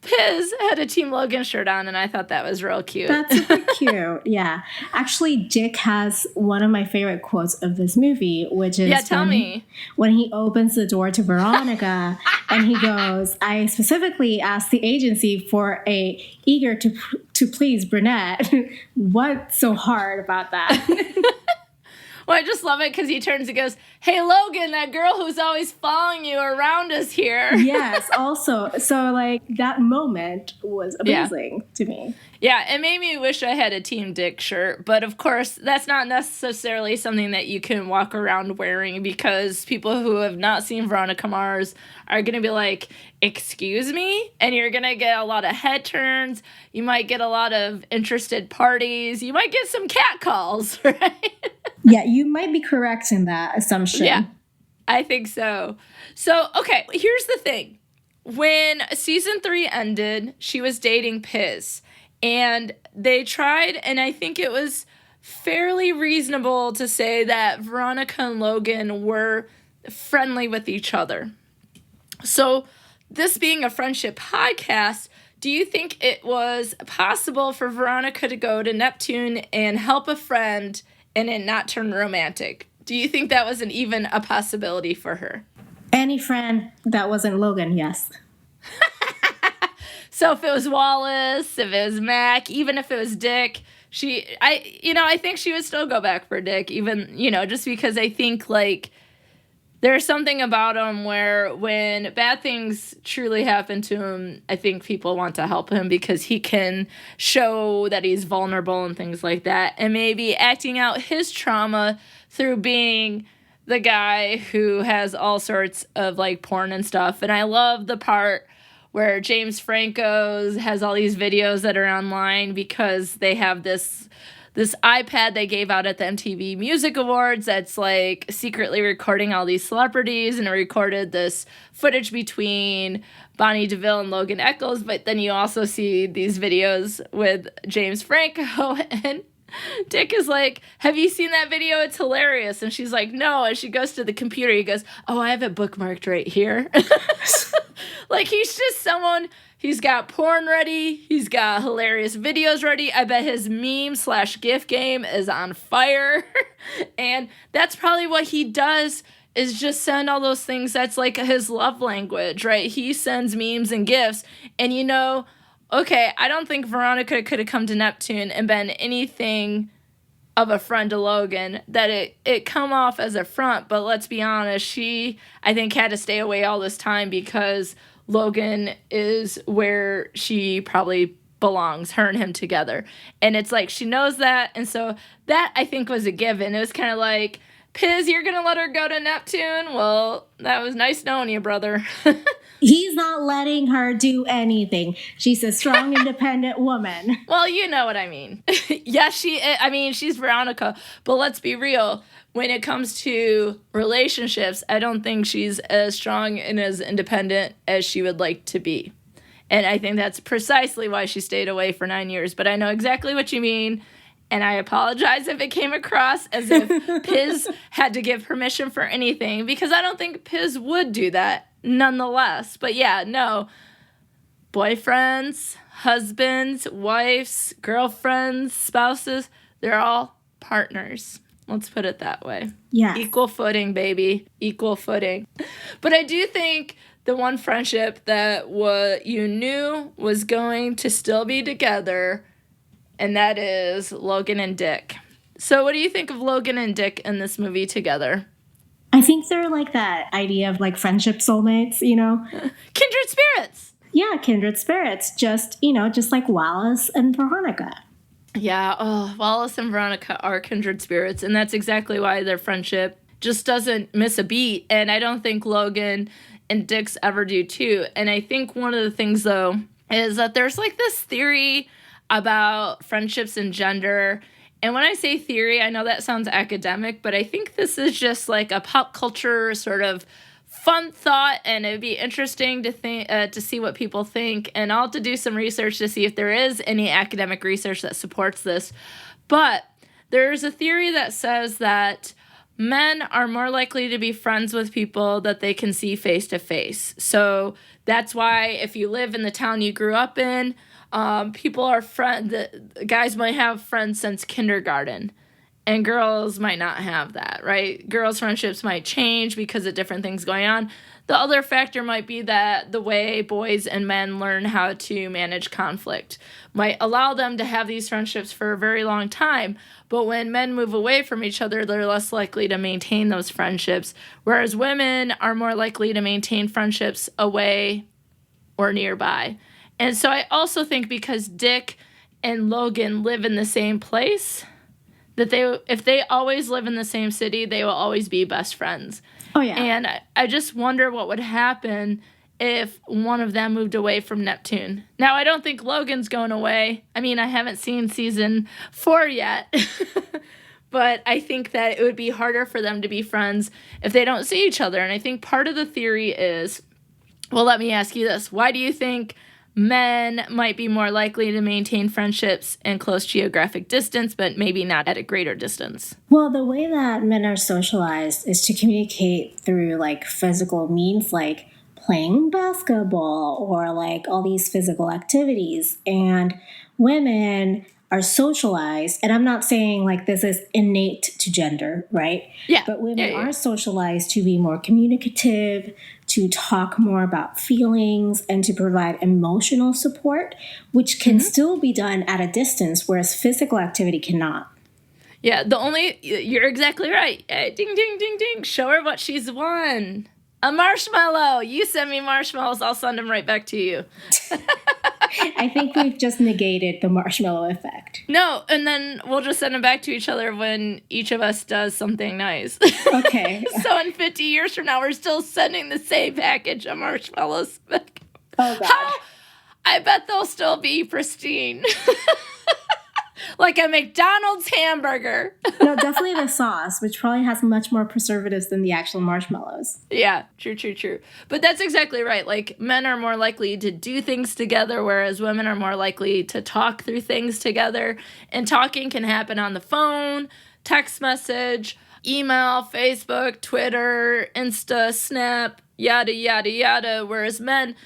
Piz had a Team Logan shirt on, and I thought that was real cute. That's super cute. Yeah. Actually, Dick has one of my favorite quotes of this movie, which is when he opens the door to Veronica and he goes, I specifically asked the agency for a eager to please brunette. What's so hard about that? Well, I just love it because he turns and goes, hey, Logan, that girl who's always following you around is here. Yes, also. So, like, that moment was amazing to me. Yeah, it made me wish I had a Team Dick shirt. But, of course, that's not necessarily something that you can walk around wearing because people who have not seen Veronica Mars are going to be like, excuse me? And you're going to get a lot of head turns. You might get a lot of interested parties. You might get some cat calls, right? Yeah, you might be correct in that assumption. Yeah, I think so. So, okay, here's the thing. When season 3 ended, she was dating Piz. And they tried, and I think it was fairly reasonable to say that Veronica and Logan were friendly with each other. So, this being a friendship podcast, do you think it was possible for Veronica to go to Neptune and help a friend and it not turn romantic? Do you think that was even a possibility for her? Any friend that wasn't Logan, yes. So if it was Wallace, if it was Mac, even if it was Dick, I think she would still go back for Dick, even, just because I think, like, there's something about him where when bad things truly happen to him, I think people want to help him because he can show that he's vulnerable and things like that. And maybe acting out his trauma through being the guy who has all sorts of, like, porn and stuff. And I love the part where James Franco has all these videos that are online because they have this iPad they gave out at the MTV Music Awards that's like secretly recording all these celebrities, and it recorded this footage between Bonnie DeVille and Logan Echolls, but then you also see these videos with James Franco, and Dick is like, have you seen that video? It's hilarious. And she's like, no. And she goes to the computer. He goes, oh, I have it bookmarked right here. Like, he's just someone, he's got porn ready. He's got hilarious videos ready. I bet his meme/GIF game is on fire. And that's probably what he does, is just send all those things. That's like his love language, right? He sends memes and GIFs. And okay, I don't think Veronica could have come to Neptune and been anything of a friend to Logan, that it come off as a front, but let's be honest, she, I think, had to stay away all this time because Logan is where she probably belongs, her and him together. And it's like she knows that. And so that, I think, was a given. It was kind of like, Piz, you're going to let her go to Neptune? Well, that was nice knowing you, brother. He's not letting her do anything. She's a strong, independent woman. Well, you know what I mean. Yes, she's Veronica. But let's be real. When it comes to relationships, I don't think she's as strong and as independent as she would like to be. And I think that's precisely why she stayed away for 9 years. But I know exactly what you mean. And I apologize if it came across as if Piz had to give permission for anything, because I don't think Piz would do that nonetheless. But yeah, no. Boyfriends, husbands, wives, girlfriends, spouses, they're all partners. Let's put it that way. Yeah. Equal footing, baby. Equal footing. But I do think the one friendship that you knew was going to still be together, and that is Logan and Dick. So what do you think of Logan and Dick in this movie together? I think they're like that idea of like friendship soulmates, you know? Kindred spirits! Yeah, kindred spirits. Just like Wallace and Veronica. Yeah, Wallace and Veronica are kindred spirits, and that's exactly why their friendship just doesn't miss a beat. And I don't think Logan and Dick's ever do too. And I think one of the things, though, is that there's like this theory about friendships and gender. And when I say theory, I know that sounds academic, but I think this is just like a pop culture sort of fun thought, and it'd be interesting to think to see what people think. And I'll have to do some research to see if there is any academic research that supports this. But there's a theory that says that men are more likely to be friends with people that they can see face to face. So that's why if you live in the town you grew up in, people are guys might have friends since kindergarten, and girls might not have that, right? Girls' friendships might change because of different things going on. The other factor might be that the way boys and men learn how to manage conflict might allow them to have these friendships for a very long time. But when men move away from each other, they're less likely to maintain those friendships, whereas women are more likely to maintain friendships away or nearby. And so I also think because Dick and Logan live in the same place, that if they always live in the same city, they will always be best friends. Oh, yeah. And I just wonder what would happen if one of them moved away from Neptune. Now, I don't think Logan's going away. I mean, I haven't seen season 4 yet. But I think that it would be harder for them to be friends if they don't see each other. And I think part of the theory is, well, let me ask you this. Why do you think men might be more likely to maintain friendships in close geographic distance, but maybe not at a greater distance? Well, the way that men are socialized is to communicate through like physical means, like playing basketball or like all these physical activities. And women are socialized, and I'm not saying like this is innate to gender, right? Yeah. But women are socialized to be more communicative, to talk more about feelings, and to provide emotional support, which can still be done at a distance, whereas physical activity cannot. Yeah, you're exactly right. Ding, ding, ding, ding. Show her what she's won. A marshmallow. You send me marshmallows, I'll send them right back to you. I think we've just negated the marshmallow effect. No, and then we'll just send them back to each other when each of us does something nice. Okay. So in 50 years from now, we're still sending the same package of marshmallows back. Oh, God. I bet they'll still be pristine. Like a McDonald's hamburger. No, definitely the sauce, which probably has much more preservatives than the actual marshmallows. Yeah, true. But that's exactly right. Like, men are more likely to do things together, whereas women are more likely to talk through things together. And talking can happen on the phone, text message, email, Facebook, Twitter, Insta, Snap, yada, yada, yada. Whereas men,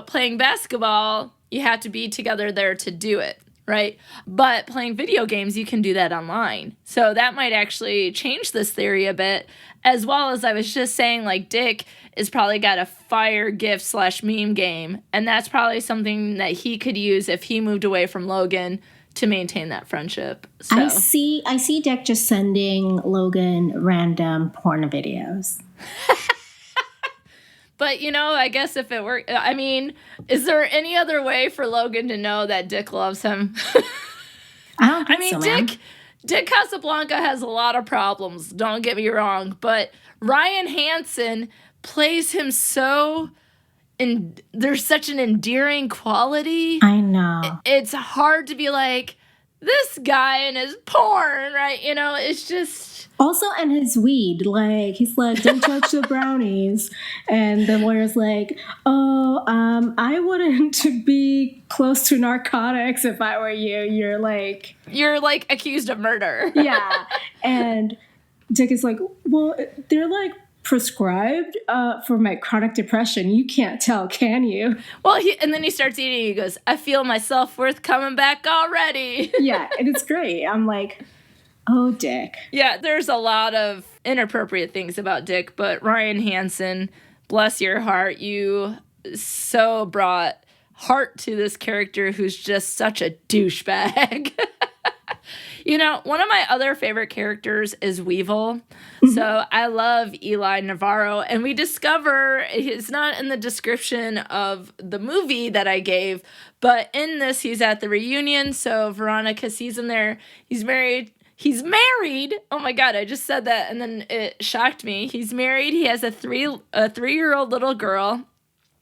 playing basketball, you have to be together there to do it. Right? But playing video games, you can do that online. So that might actually change this theory a bit, as well as I was just saying, like, Dick is probably got a fire gift / meme game, and that's probably something that he could use if he moved away from Logan to maintain that friendship. So. I see Dick just sending Logan random porn videos. But, I guess if it were, I mean, is there any other way for Logan to know that Dick loves him? I don't think so, man. Dick Casablanca has a lot of problems, don't get me wrong, but Ryan Hansen plays him there's such an endearing quality. I know. It's hard to be like, this guy and his porn, right? It's just... Also, and his weed, like, he's like, don't touch the brownies. And the lawyer's like, I wouldn't be close to narcotics if I were you. You're like accused of murder. Yeah. And Dick is like, well, they're like prescribed for my chronic depression. You can't tell, can you? Well, and then he starts eating. He goes, I feel my self-worth coming back already. Yeah, and it's great. I'm like, oh, Dick. Yeah, there's a lot of inappropriate things about Dick, but Ryan Hansen, bless your heart, you so brought heart to this character who's just such a douchebag. One of my other favorite characters is Weevil. Mm-hmm. So I love Eli Navarro, and we discover it's not in the description of the movie that I gave, but in this, he's at the reunion. So Veronica sees him there. He's married. Oh my God, I just said that, and then it shocked me. He's married. He has a 3-year-old little girl.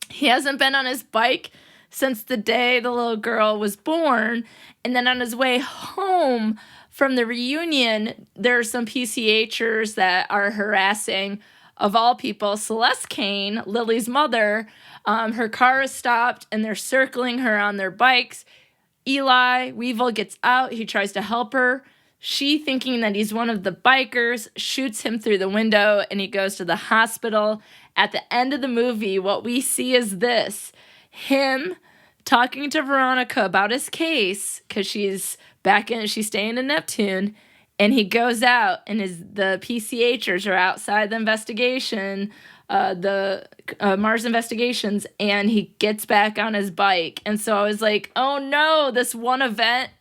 He hasn't been on his bike since the day the little girl was born. And then on his way home from the reunion, there are some PCHers that are harassing, of all people, Celeste Kane, Lily's mother. Her car is stopped, and they're circling her on their bikes. Weevil gets out. He tries to help her. She, thinking that he's one of the bikers, shoots him through the window, and he goes to the hospital. At the end of the movie, what we see is this. Him talking to Veronica about his case, because she's staying in Neptune, and he goes out, and the PCHers are outside the investigation, the Mars investigations, and he gets back on his bike. And so I was like, oh no, this one event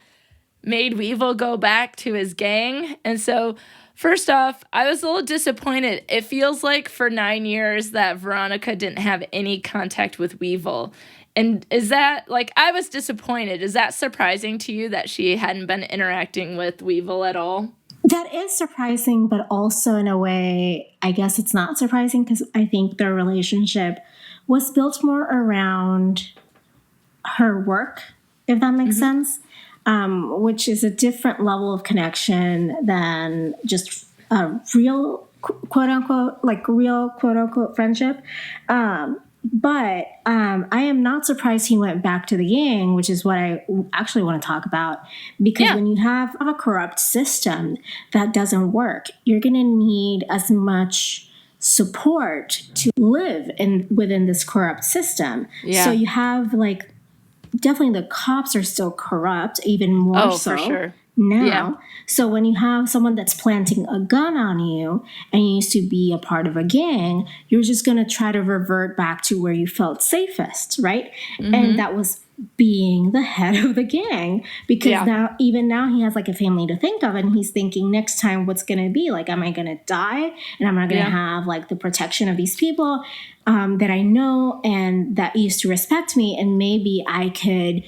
made Weevil go back to his gang. And so first off, I was a little disappointed. It feels like for 9 years that Veronica didn't have any contact with Weevil. And is that, I was disappointed. Is that surprising to you that she hadn't been interacting with Weevil at all? That is surprising, but also in a way, I guess it's not surprising because I think their relationship was built more around her work, if that makes sense, which is a different level of connection than just a real, quote unquote, friendship. But I am not surprised he went back to the gang, which is what I actually want to talk about. Because when you have a corrupt system that doesn't work, you're going to need as much support to live within this corrupt system. Yeah. So you have definitely the cops are still corrupt, even more so. For sure. Now. Yeah. So when you have someone that's planting a gun on you and you used to be a part of a gang, you're just going to try to revert back to where you felt safest, right? Mm-hmm. And that was being the head of the gang, because now he has a family to think of, and he's thinking next time what's going to be am I going to die, and I'm not going to have the protection of these people that I know and that used to respect me, and maybe I could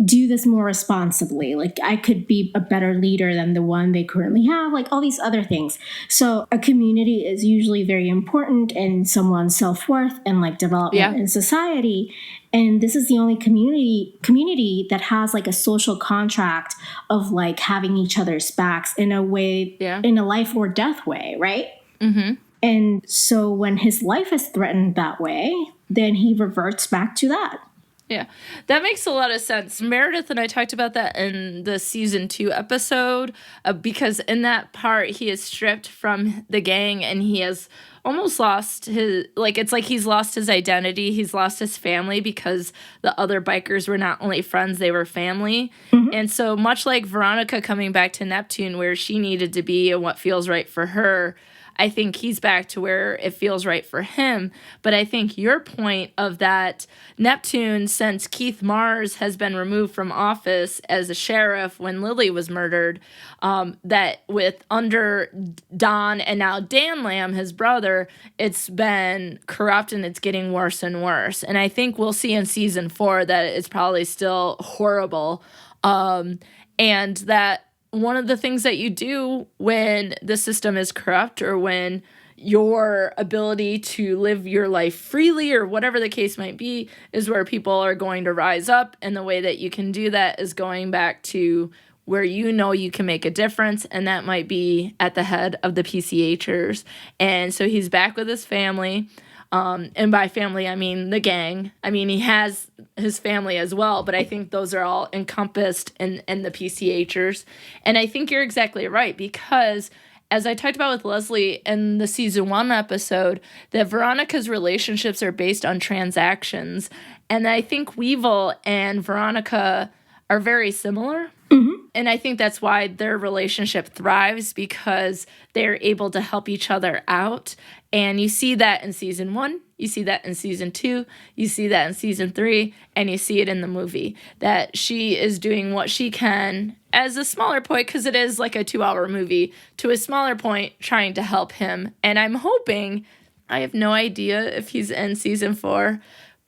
do this more responsibly. I could be a better leader than the one they currently have, all these other things. So a community is usually very important in someone's self-worth and development in society. And this is the only community that has a social contract of having each other's backs in a way, in a life or death way, right? Mm-hmm. And so when his life is threatened that way, then he reverts back to that. Yeah, that makes a lot of sense. Meredith and I talked about that in the season 2 episode, because in that part, he is stripped from the gang and he has almost lost his, it's like he's lost his identity. He's lost his family because the other bikers were not only friends, they were family. Mm-hmm. And so much like Veronica coming back to Neptune where she needed to be and what feels right for her, I think he's back to where it feels right for him. But I think your point of that Neptune, since Keith Mars has been removed from office as a sheriff when Lily was murdered, that with under Don and now Dan Lamb, his brother, it's been corrupt and it's getting worse and worse. And I think we'll see in season 4 that it's probably still horrible. And that one of the things that you do when the system is corrupt, or when your ability to live your life freely, or whatever the case might be, is where people are going to rise up. And the way that you can do that is going back to where you know you can make a difference, and that might be at the head of the PCHers. And so he's back with his family. And by family, I mean the gang. I mean, he has his family as well, but I think those are all encompassed in the PCHers. And I think you're exactly right, because as I talked about with Leslie in the season 1 episode, that Veronica's relationships are based on transactions. And I think Weevil and Veronica are very similar. Mm-hmm. And I think that's why their relationship thrives, because they're able to help each other out. And you see that in season 1, you see that in season 2, you see that in season 3, and you see it in the movie. That she is doing what she can as a smaller point, because it is like a 2-hour movie, to a smaller point, trying to help him. And I'm hoping, I have no idea if he's in season 4,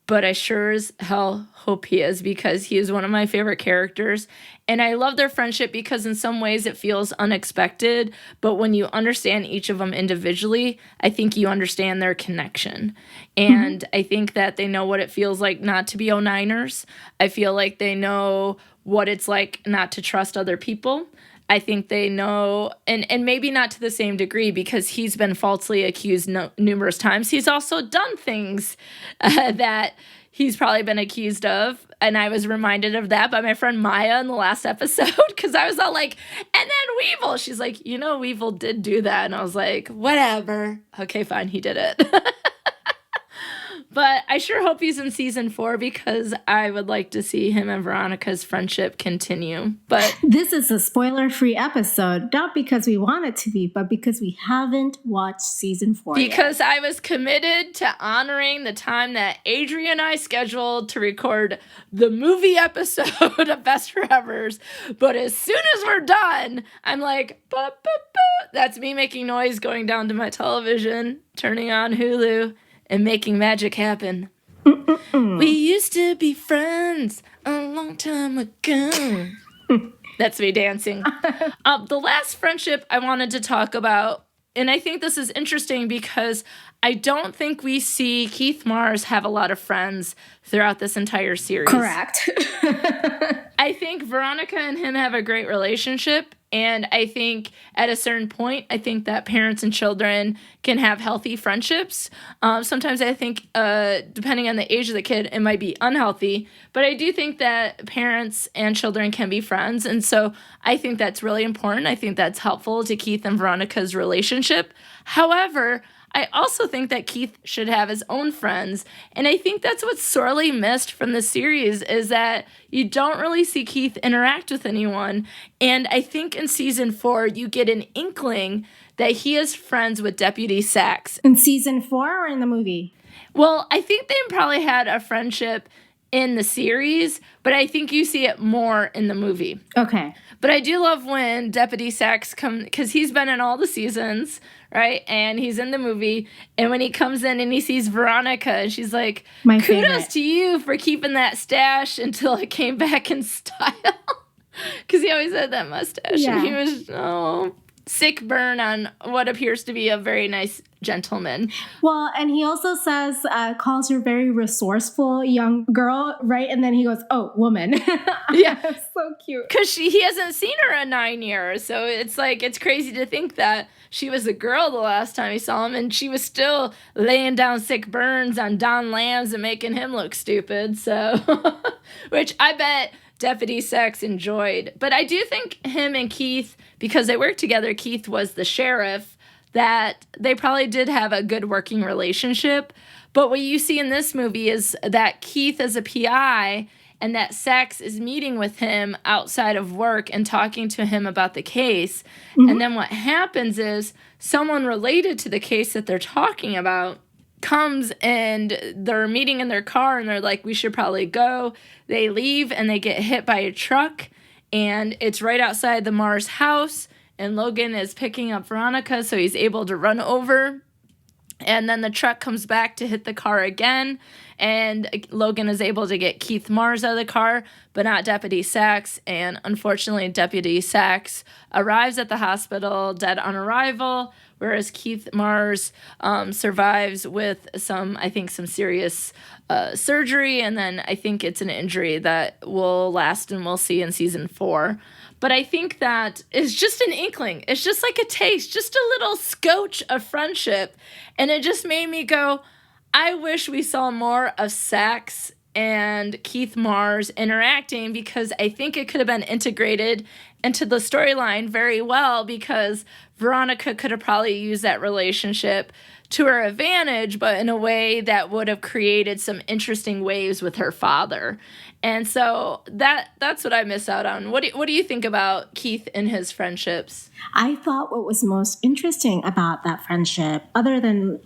but I sure as hell hope he is, because he is one of my favorite characters. And I love their friendship because in some ways it feels unexpected, but when you understand each of them individually, I think you understand their connection. And I think that they know what it feels like not to be 09ers. I feel like they know what it's like not to trust other people. I think they know, and maybe not to the same degree, because he's been falsely accused numerous times. He's also done things that he's probably been accused of. And I was reminded of that by my friend Maya in the last episode, because I was all like, and then Weevil. She's like, you know, Weevil did do that. And I was like, whatever. Okay, fine, he did it. But I sure hope he's in season 4, because I would like to see him and Veronica's friendship continue. But this is a spoiler-free episode, not because we want it to be, but because we haven't watched season 4 because yet. I was committed to honoring the time that Adri and I scheduled to record the movie episode of Best Forevers. But as soon as we're done, I'm like, bah, bah, bah. That's me making noise, going down to my television, turning on Hulu, and making magic happen. We used to be friends a long time ago. That's me dancing. The last friendship I wanted to talk about, and I think this is interesting because I don't think we see Keith Mars have a lot of friends throughout this entire series. Correct. I think Veronica and him have a great relationship. And I think at a certain point, I think that parents and children can have healthy friendships. Sometimes I think, depending on the age of the kid, it might be unhealthy. But I do think that parents and children can be friends. And so I think that's really important. I think that's helpful to Keith and Veronica's relationship. However, I also think that Keith should have his own friends. And I think that's what's sorely missed from the series, is that you don't really see Keith interact with anyone. And I think in season 4, you get an inkling that he is friends with Deputy Sachs. In season 4 or in the movie? Well, I think they probably had a friendship in the series, but I think you see it more in the movie. Okay. But I do love when Deputy Sachs comes, because he's been in all the seasons, right? And he's in the movie. And when he comes in and he sees Veronica, and she's like, my kudos favorite. To you for keeping that stash until it came back in style. Because he always had that mustache. Yeah. And he was, sick burn on what appears to be a very nice gentleman. Well, and he also says, calls her very resourceful young girl, right? And then he goes, oh, woman. Yeah. So cute. Because he hasn't seen her in 9 years. So it's like, it's crazy to think that she was a girl the last time he saw him, and she was still laying down sick burns on Don Lambs and making him look stupid. So, which I bet Deputy Sachs enjoyed. But I do think him and Keith, because they worked together, Keith was the sheriff, that they probably did have a good working relationship. But what you see in this movie is that Keith is a PI, and that Sax is meeting with him outside of work and talking to him about the case. Mm-hmm. And then what happens is someone related to the case that they're talking about comes and they're meeting in their car and they're like, we should probably go. They leave and they get hit by a truck, and it's right outside the Mars house, and Logan is picking up Veronica, so he's able to run over. And then the truck comes back to hit the car again, and Logan is able to get Keith Mars out of the car, but not Deputy Sax. And unfortunately, Deputy Sax arrives at the hospital dead on arrival, whereas Keith Mars survives with some serious surgery, and then I think it's an injury that will last and we'll see in season 4. But I think that is just an inkling. It's just like a taste, just a little scotch of friendship. And it just made me go, I wish we saw more of Sax and Keith Mars interacting, because I think it could have been integrated into the storyline very well, because Veronica could have probably used that relationship to her advantage, but in a way that would have created some interesting waves with her father. And so that's what I miss out on. What do you think about Keith and his friendships? I thought what was most interesting about that friendship, other than,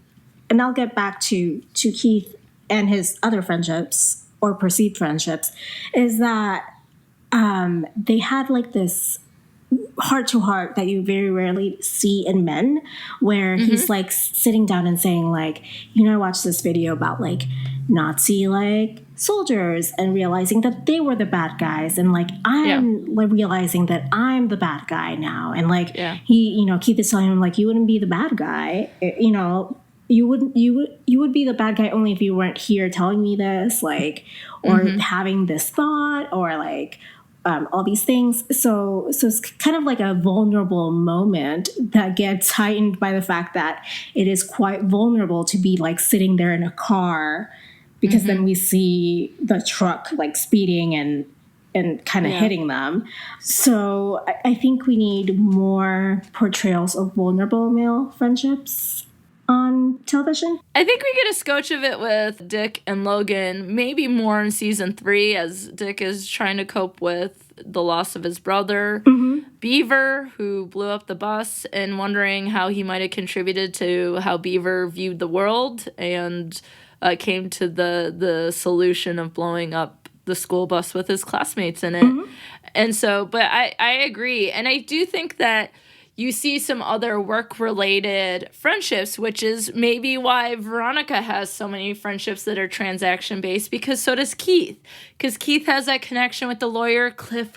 and I'll get back to Keith and his other friendships or perceived friendships, is that they had like this heart-to-heart that you very rarely see in men, where he's like sitting down and saying like, I watched this video about like Nazi like soldiers and realizing that they were the bad guys, and like I'm like realizing that I'm the bad guy now, and like he, Keith is telling him like, you wouldn't be the bad guy, you would be the bad guy only if you weren't here telling me this, like, or having this thought, or like all these things. So it's kind of like a vulnerable moment that gets heightened by the fact that it is quite vulnerable to be like sitting there in a car, because then we see the truck like speeding and kind of hitting them. So I think we need more portrayals of vulnerable male friendships on television. I think we get a scotch of it with Dick and Logan, maybe more in season 3, as Dick is trying to cope with the loss of his brother, Beaver, who blew up the bus, and wondering how he might have contributed to how Beaver viewed the world and came to the solution of blowing up the school bus with his classmates in it. And so, but I agree. And I do think that you see some other work-related friendships, which is maybe why Veronica has so many friendships that are transaction-based, because so does Keith. Because Keith has that connection with the lawyer, Cliff,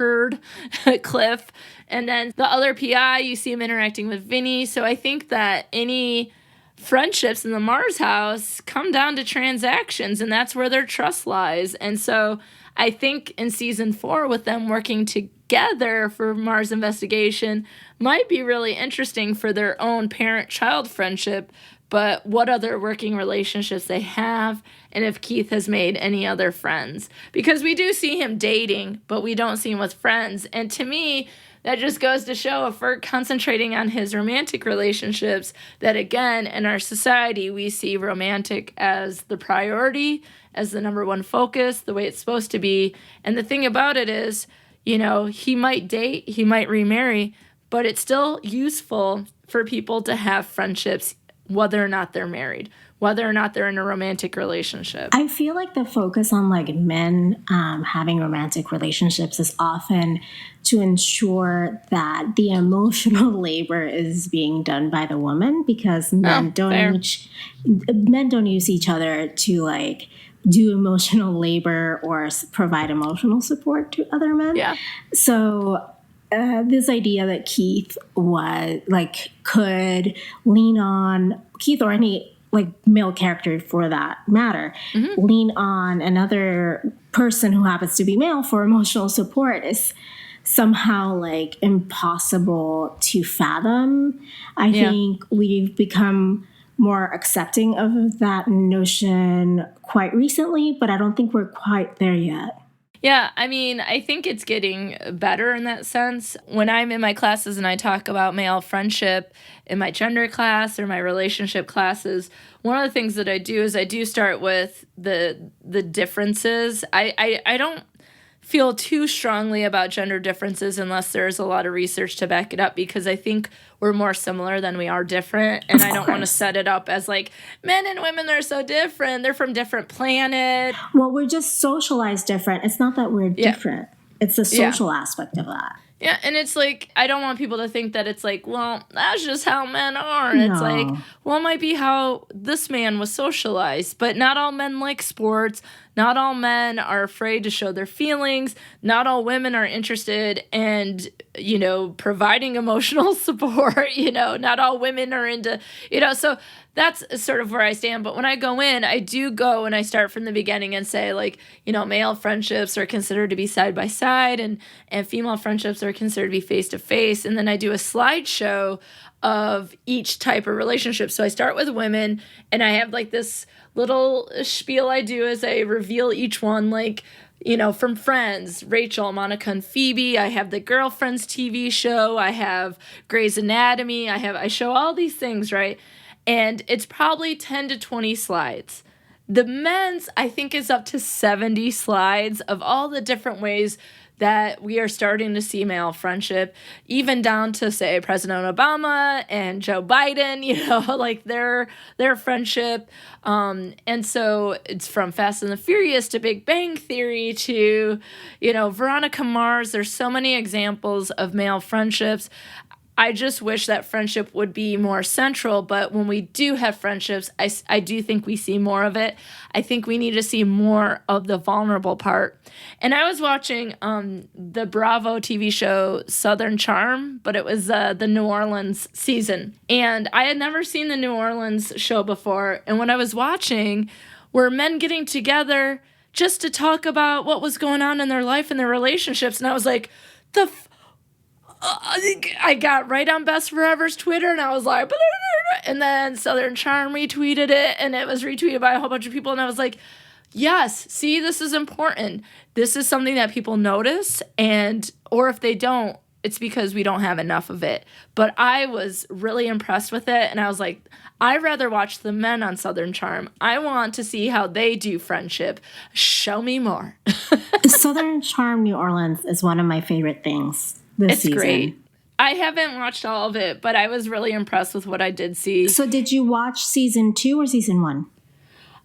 and then the other PI, you see him interacting with Vinny. So I think that any friendships in the Mars house come down to transactions, and that's where their trust lies. And so I think in season 4, with them working together for Mars investigation, might be really interesting for their own parent-child friendship, but what other working relationships they have, and if Keith has made any other friends. Because we do see him dating, but we don't see him with friends. And to me, that just goes to show, if we're concentrating on his romantic relationships, that again, in our society, we see romantic as the priority, as the number one focus, the way it's supposed to be. And the thing about it is, he might date, he might remarry, but it's still useful for people to have friendships, whether or not they're married, whether or not they're in a romantic relationship. I feel like the focus on like men having romantic relationships is often to ensure that the emotional labor is being done by the woman, because men don't use each other to like do emotional labor or provide emotional support to other men. Yeah. So this idea that Keith could lean on Keith, or any like male character for that matter, lean on another person who happens to be male for emotional support is somehow like impossible to fathom. I think we've become more accepting of that notion quite recently, but I don't think we're quite there yet. Yeah, I mean, I think it's getting better in that sense. When I'm in my classes and I talk about male friendship in my gender class or my relationship classes, one of the things that I do is I do start with the differences. I don't feel too strongly about gender differences unless there's a lot of research to back it up, because I think we're more similar than we are different. And I don't want to set it up as like men and women are so different. They're from different planets. Well, we're just socialized different. It's not that we're different. It's the social aspect of that. Yeah, and it's like, I don't want people to think that it's like, well, that's just how men are. No. It's like, well, it might be how this man was socialized, but not all men like sports. Not all men are afraid to show their feelings. Not all women are interested in, providing emotional support. Not all women are into, so that's sort of where I stand. But when I go in, I do go and I start from the beginning and say, like, male friendships are considered to be side by side, and female friendships are considered to be face to face. And then I do a slideshow of each type of relationship. So I start with women, and I have like this little spiel I do as I reveal each one, like, from Friends, Rachel, Monica, and Phoebe. I have the Girlfriends TV show. I have Grey's Anatomy. I show all these things, right? And it's probably 10 to 20 slides. The men's, I think, is up to 70 slides of all the different ways that we are starting to see male friendship, even down to, say, President Obama and Joe Biden, like their friendship. And so it's from Fast and the Furious to Big Bang Theory to, Veronica Mars. There's so many examples of male friendships. I just wish that friendship would be more central, but when we do have friendships, I do think we see more of it. I think we need to see more of the vulnerable part. And I was watching the Bravo TV show Southern Charm, but it was the New Orleans season. And I had never seen the New Orleans show before. And when I was watching, were men getting together just to talk about what was going on in their life and their relationships. And I was like, I got right on Best Forever's Twitter, and I was like, and then Southern Charm retweeted it, and it was retweeted by a whole bunch of people, and I was like, yes, see, this is important. This is something that people notice, or if they don't, it's because we don't have enough of it. But I was really impressed with it, and I was like, I'd rather watch the men on Southern Charm. I want to see how they do friendship. Show me more. Southern Charm New Orleans is one of my favorite things. It's season. Great. I haven't watched all of it, but I was really impressed with what I did see. So did you watch season 2 or season 1?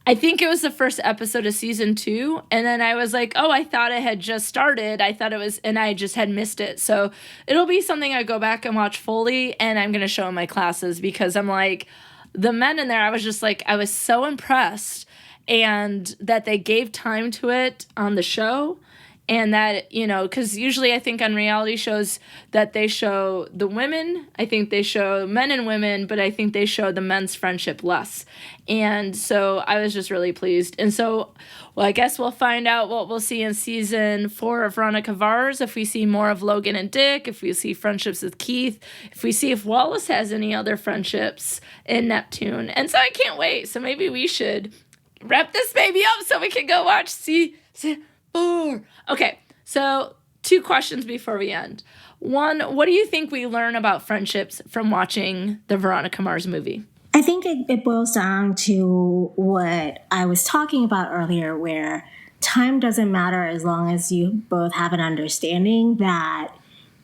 I think it was the first episode of season 2. And then I was like, oh, I thought it had just started. I thought it was, and I just had missed it. So it'll be something I go back and watch fully. And I'm going to show in my classes, because I'm like, the men in there, I was just like, I was so impressed. And that they gave time to it on the show. And that, because usually I think on reality shows that they show the women, I think they show men and women, but I think they show the men's friendship less. And so I was just really pleased. And so, I guess we'll find out what we'll see in season 4 of Veronica Mars, if we see more of Logan and Dick, if we see friendships with Keith, if we see if Wallace has any other friendships in Neptune. And so I can't wait. So maybe we should wrap this baby up so we can go watch season 4. Okay, so 2 questions before we end. One, what do you think we learn about friendships from watching the Veronica Mars movie? I think it boils down to what I was talking about earlier, where time doesn't matter as long as you both have an understanding that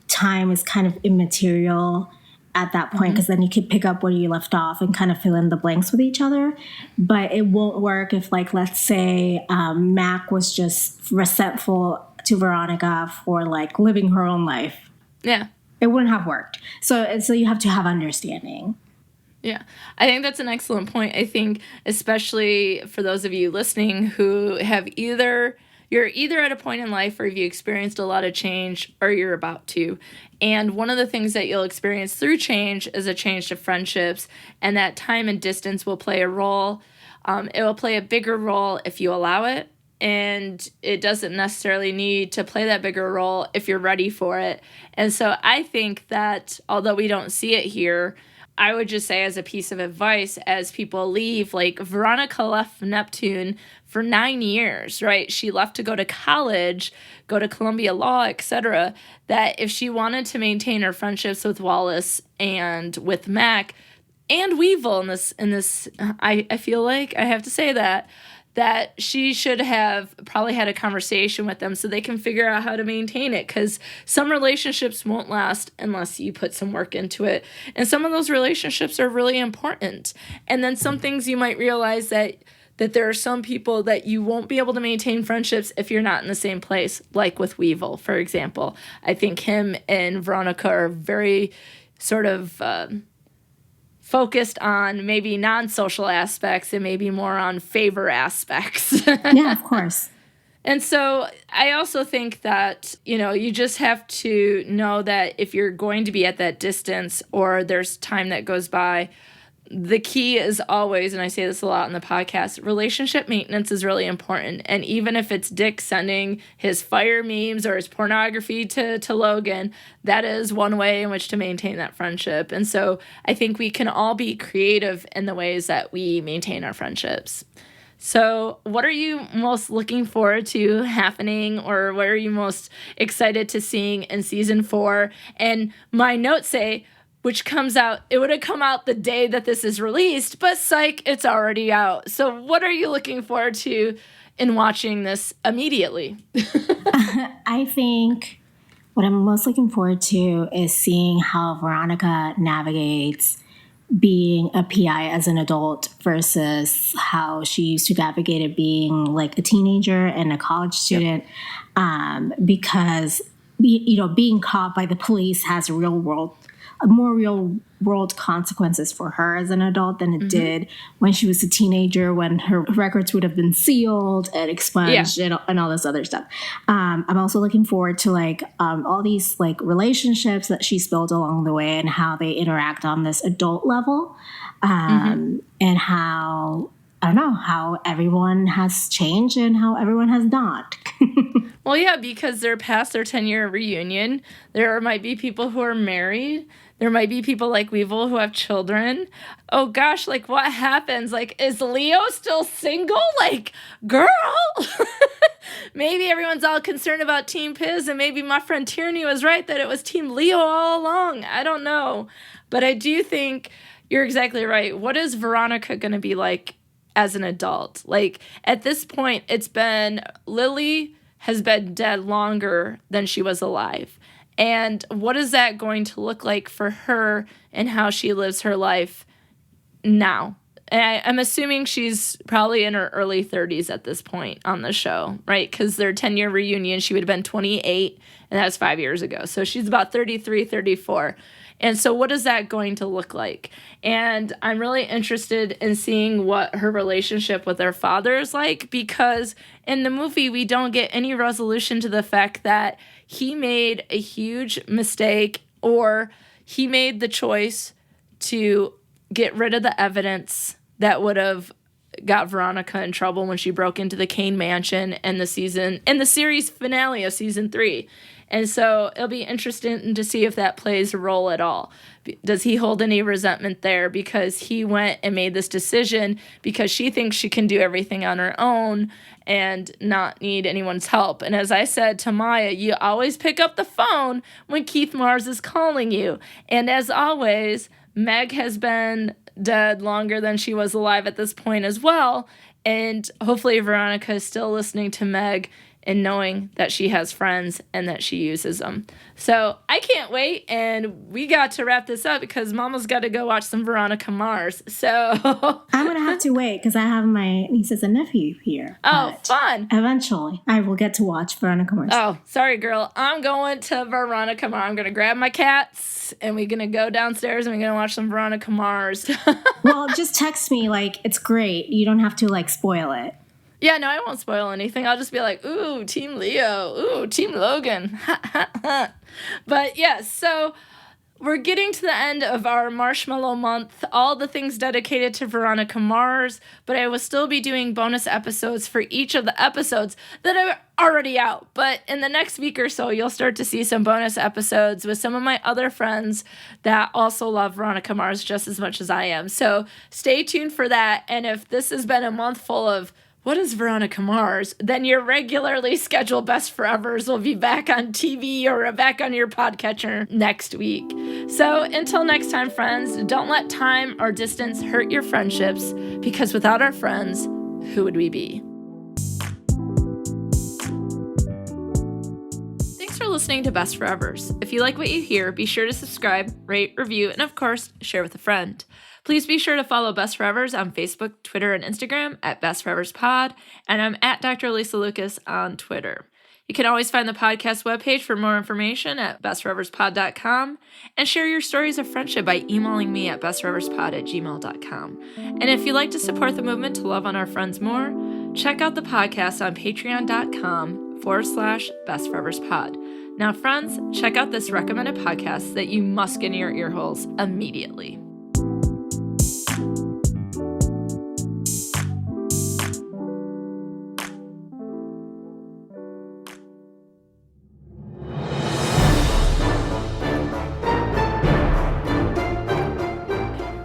time is kind of immaterial at that point, because then you could pick up where you left off and kind of fill in the blanks with each other. But it won't work if, like, let's say Mac was just resentful to Veronica for, like, living her own life. Yeah. It wouldn't have worked. So you have to have understanding. Yeah, I think that's an excellent point. I think especially for those of you listening who have you're either at a point in life where you've experienced a lot of change or you're about to. And one of the things that you'll experience through change is a change to friendships, and that time and distance will play a role. It will play a bigger role if you allow it, and it doesn't necessarily need to play that bigger role if you're ready for it. And so I think that although we don't see it here, I would just say as a piece of advice, as people leave, like Veronica left Neptune for 9 years, right? She left to go to college, go to Columbia Law, etc. That if she wanted to maintain her friendships with Wallace and with Mac and Weevil in this, I feel like I have to say that that she should have probably had a conversation with them so they can figure out how to maintain it, because some relationships won't last unless you put some work into it. And some of those relationships are really important. And then some things you might realize that there are some people that you won't be able to maintain friendships if you're not in the same place, like with Weevil, for example. I think him and Veronica are very sort of focused on maybe non-social aspects and maybe more on favor aspects. Yeah, of course. And so I also think that, you just have to know that if you're going to be at that distance or there's time that goes by, the key is always, and I say this a lot in the podcast, relationship maintenance is really important. And even if it's Dick sending his fire memes or his pornography to Logan, that is one way in which to maintain that friendship. And so I think we can all be creative in the ways that we maintain our friendships. So what are you most looking forward to happening, or what are you most excited to seeing in season 4? And my notes say, which comes out, it would have come out the day that this is released, but psych, it's already out. So what are you looking forward to in watching this immediately? I think what I'm most looking forward to is seeing how Veronica navigates being a PI as an adult versus how she used to navigate it being like a teenager and a college student. Yep. Because, being caught by the police has more real world consequences for her as an adult than it did when she was a teenager, when her records would have been sealed and expunged and all this other stuff. I'm also looking forward to all these relationships that she's built along the way and how they interact on this adult level, and how, I don't know, how everyone has changed and how everyone has not. Well, yeah, because they're past their 10-year reunion. There might be people who are married. There might be people like Weevil who have children. Oh gosh, what happens? Is Leo still single? Girl! Maybe everyone's all concerned about Team Piz, and maybe my friend Tierney was right that it was Team Leo all along. I don't know. But I do think you're exactly right. What is Veronica going to be like as an adult? At this point, Lily has been dead longer than she was alive. And what is that going to look like for her and how she lives her life now? And I'm assuming she's probably in her early 30s at this point on the show, right? Because their 10-year reunion, she would have been 28, and that was 5 years ago. So she's about 33, 34. And so what is that going to look like? And I'm really interested in seeing what her relationship with her father is like, because in the movie, we don't get any resolution to the fact that he made a huge mistake, or he made the choice to get rid of the evidence that would have got Veronica in trouble when she broke into the Kane mansion in the series finale of season 3. And so it'll be interesting to see if that plays a role at all. Does he hold any resentment there because he went and made this decision because she thinks she can do everything on her own and not need anyone's help? And as I said to Maya, you always pick up the phone when Keith Mars is calling you. And as always, Meg has been dead longer than she was alive at this point as well. And hopefully Veronica is still listening to Meg and knowing that she has friends and that she uses them. So I can't wait, and we got to wrap this up because Mama's got to go watch some Veronica Mars. So I'm going to have to wait because I have my nieces and nephew here. Oh, fun. Eventually, I will get to watch Veronica Mars. Oh, sorry, girl. I'm going to Veronica Mars. I'm going to grab my cats, and we're going to go downstairs, and we're going to watch some Veronica Mars. Well, just text me, it's great. You don't have to, spoil it. Yeah, no, I won't spoil anything. I'll just be like, ooh, Team Leo. Ooh, Team Logan. But yeah, so we're getting to the end of our Marshmallow Month, all the things dedicated to Veronica Mars, but I will still be doing bonus episodes for each of the episodes that are already out. But in the next week or so, you'll start to see some bonus episodes with some of my other friends that also love Veronica Mars just as much as I am. So stay tuned for that. And if this has been a month full of what is Veronica Mars, then your regularly scheduled Best Forevers will be back on TV or back on your podcatcher next week. So until next time, friends, don't let time or distance hurt your friendships, because without our friends, who would we be? Thanks for listening to Best Forevers. If you like what you hear, be sure to subscribe, rate, review, and of course, share with a friend. Please be sure to follow Best Forevers on Facebook, Twitter, and Instagram at Best Forevers Pod, and I'm at Dr. Alysa Lucas on Twitter. You can always find the podcast webpage for more information at bestforeverspod.com, and share your stories of friendship by emailing me at bestforeverspod@gmail.com. And if you'd like to support the movement to love on our friends more, check out the podcast on patreon.com/bestforeverspod. Now, friends, check out this recommended podcast that you must get in your ear holes immediately.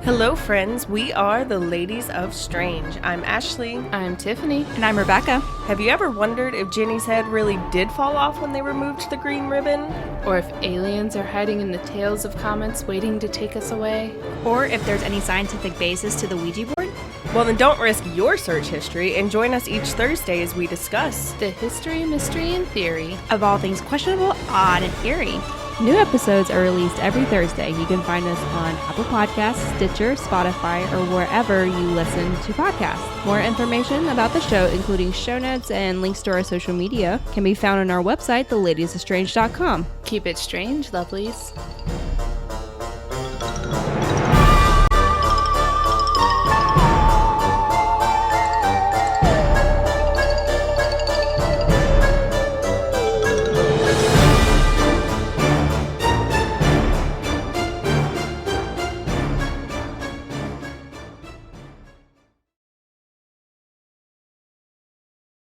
Hello friends, we are the Ladies of Strange. I'm Ashley. I'm Tiffany. And I'm Rebecca. Have you ever wondered if Jenny's head really did fall off when they removed the green ribbon? Or if aliens are hiding in the tails of comets waiting to take us away? Or if there's any scientific basis to the Ouija board? Well, then don't risk your search history and join us each Thursday as we discuss the history, mystery, and theory of all things questionable, odd, and eerie. New episodes are released every Thursday. You can find us on Apple Podcasts, Stitcher, Spotify, or wherever you listen to podcasts. More information about the show, including show notes and links to our social media, can be found on our website, theladiesofstrange.com. Keep it strange, lovelies.